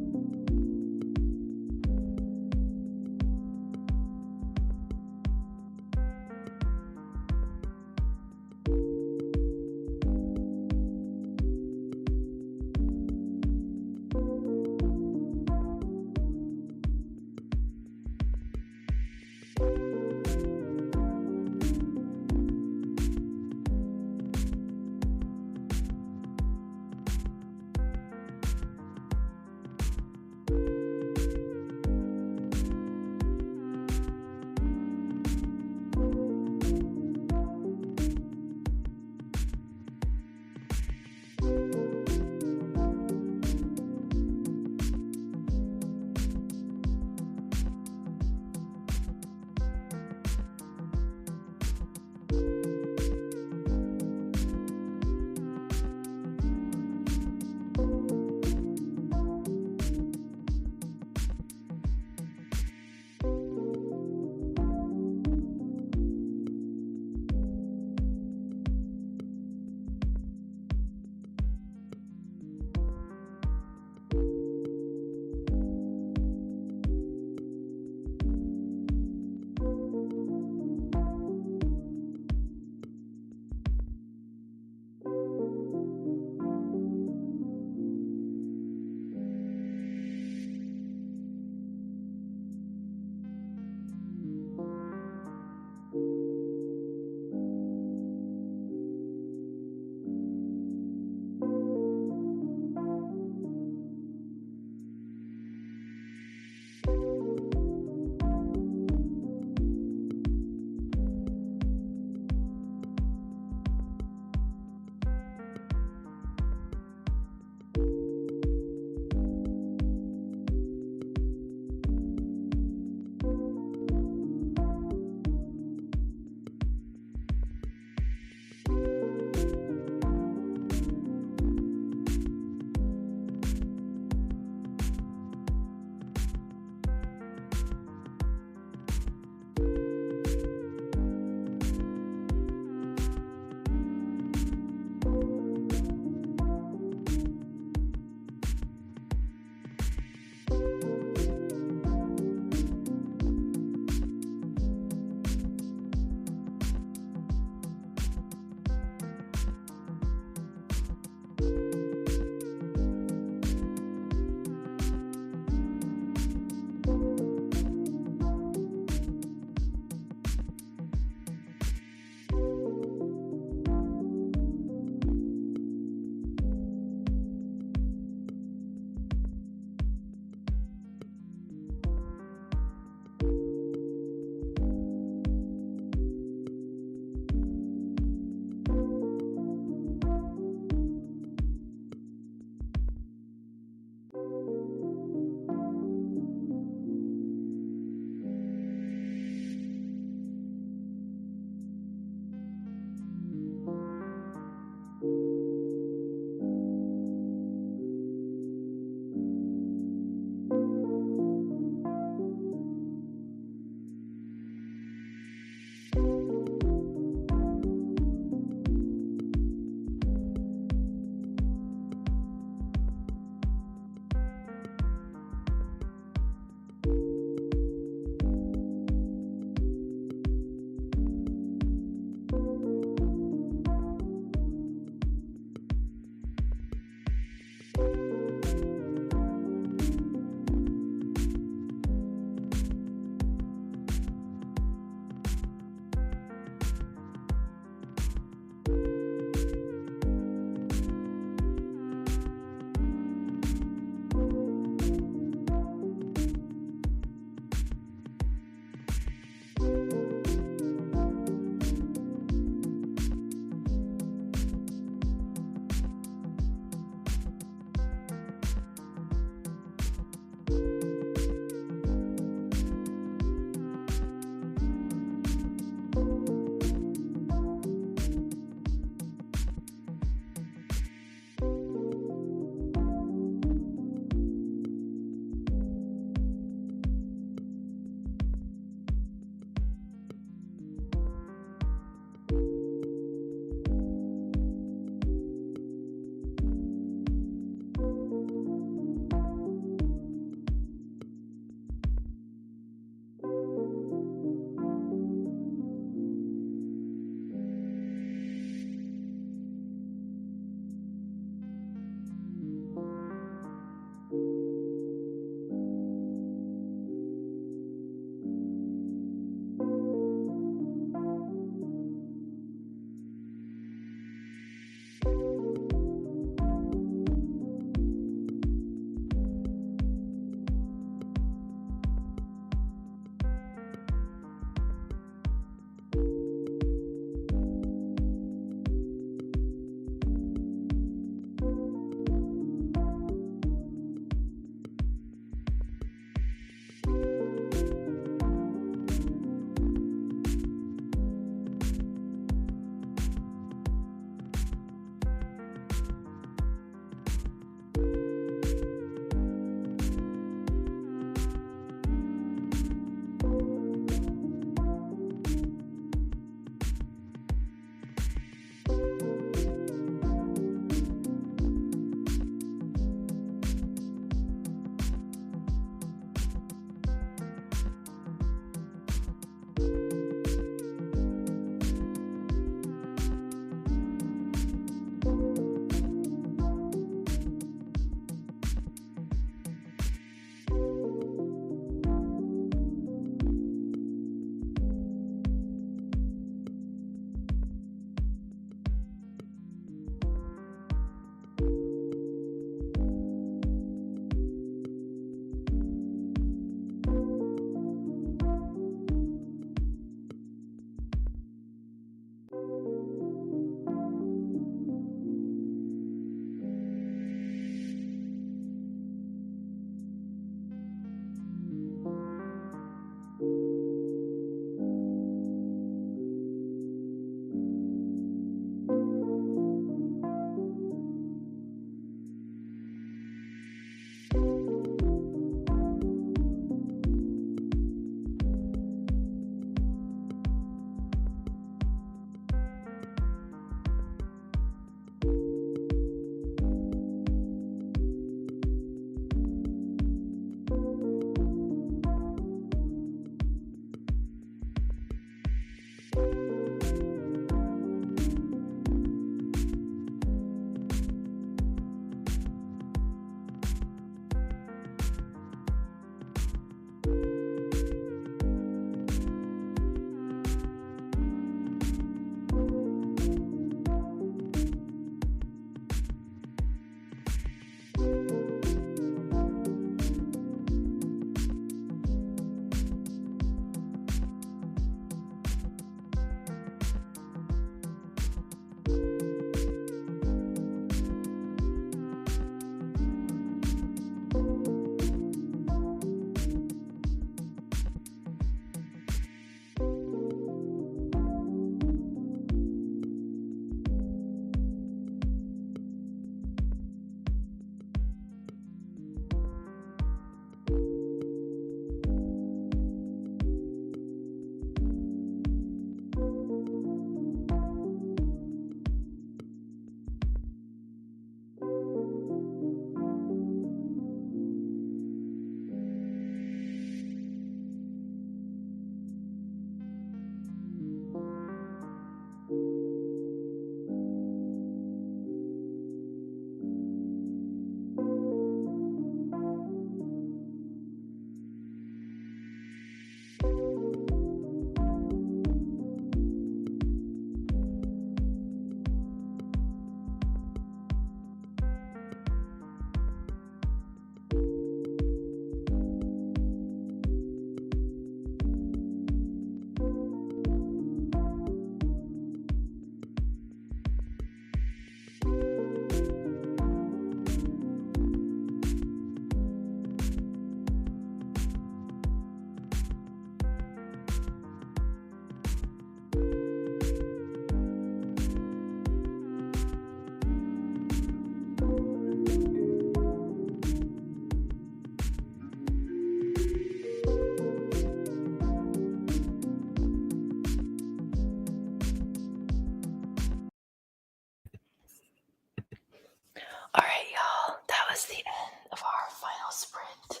sprint.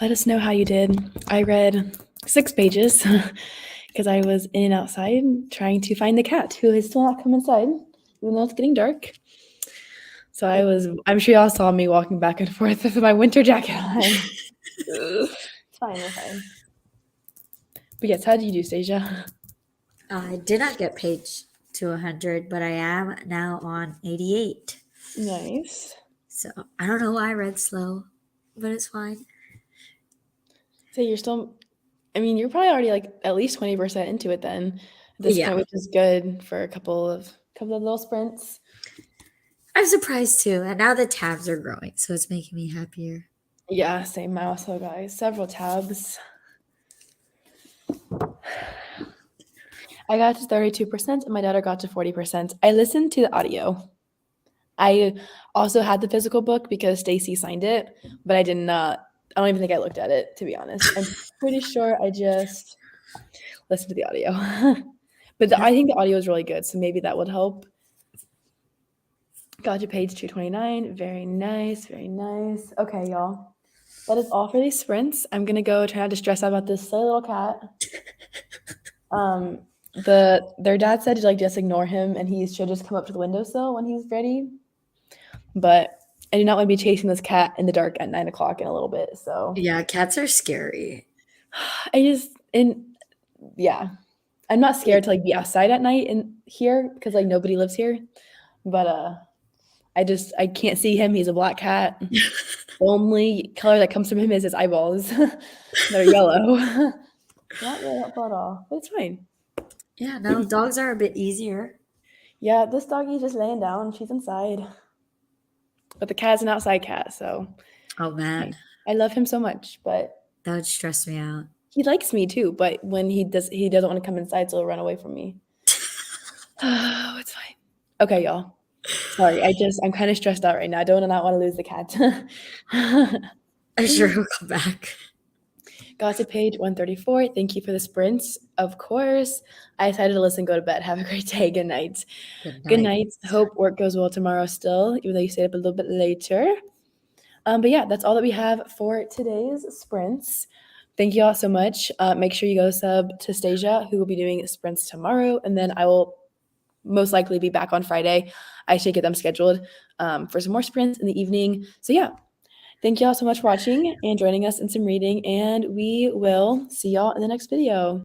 Let us know how you did. I read 6 pages because I was in and outside trying to find the cat who has still not come inside, even though it's getting dark. So I'm sure y'all saw me walking back and forth with my winter jacket on. It's fine, we're fine. But yes, how did you do, Staijah? I did not get page to 100, but I am now on 88. Nice. So I don't know why I read slow, but it's fine. So you're still, I mean, you're probably already like at least 20% into it then at this Yeah. point, which is good for a couple of little sprints. I'm surprised too. And now the tabs are growing, so it's making me happier. Yeah, same. I also got several tabs. I got to 32% and my daughter got to 40%. I listened to the audio. I also had the physical book because Stacy signed it, but I don't even think I looked at it, to be honest. I'm pretty sure I just listened to the audio. But I think the audio is really good, so maybe that would help. Got to page 229. Very nice, very nice. Okay, y'all. That is all for these sprints. I'm gonna go try not to stress out about this silly little cat. Their dad said to like just ignore him and he should just come up to the windowsill when he's ready. But I do not want to be chasing this cat in the dark at 9 o'clock in a little bit. So Yeah, cats are scary. yeah. I'm not scared to like be outside at night in here because like nobody lives here. But I can't see him. He's a black cat. The only color that comes from him is his eyeballs. They're yellow. Not really helpful at all. But it's fine. Yeah, no, dogs are a bit easier. Yeah, this doggy's just laying down. She's inside. But the cat's an outside cat, so Oh man, I love him so much. But that would stress me out. he likes me too. But when he doesn't want to come inside, so he'll run away from me. Oh, it's fine. Okay, y'all. Sorry, I'm kind of stressed out right now. I do not want to lose the cat. I'm sure he'll come back. Got to page 134. Thank you for the sprints. Of course. I decided to listen, go to bed. Have a great day. Good night. Good night. Hope work goes well tomorrow still, even though you stayed up a little bit later. But yeah, that's all that we have for today's sprints. Thank you all so much. Make sure you go sub to Staijah, who will be doing sprints tomorrow. And then I will most likely be back on Friday. I should get them scheduled for some more sprints in the evening. So yeah, thank you all so much for watching and joining us in some reading. And we will see y'all in the next video.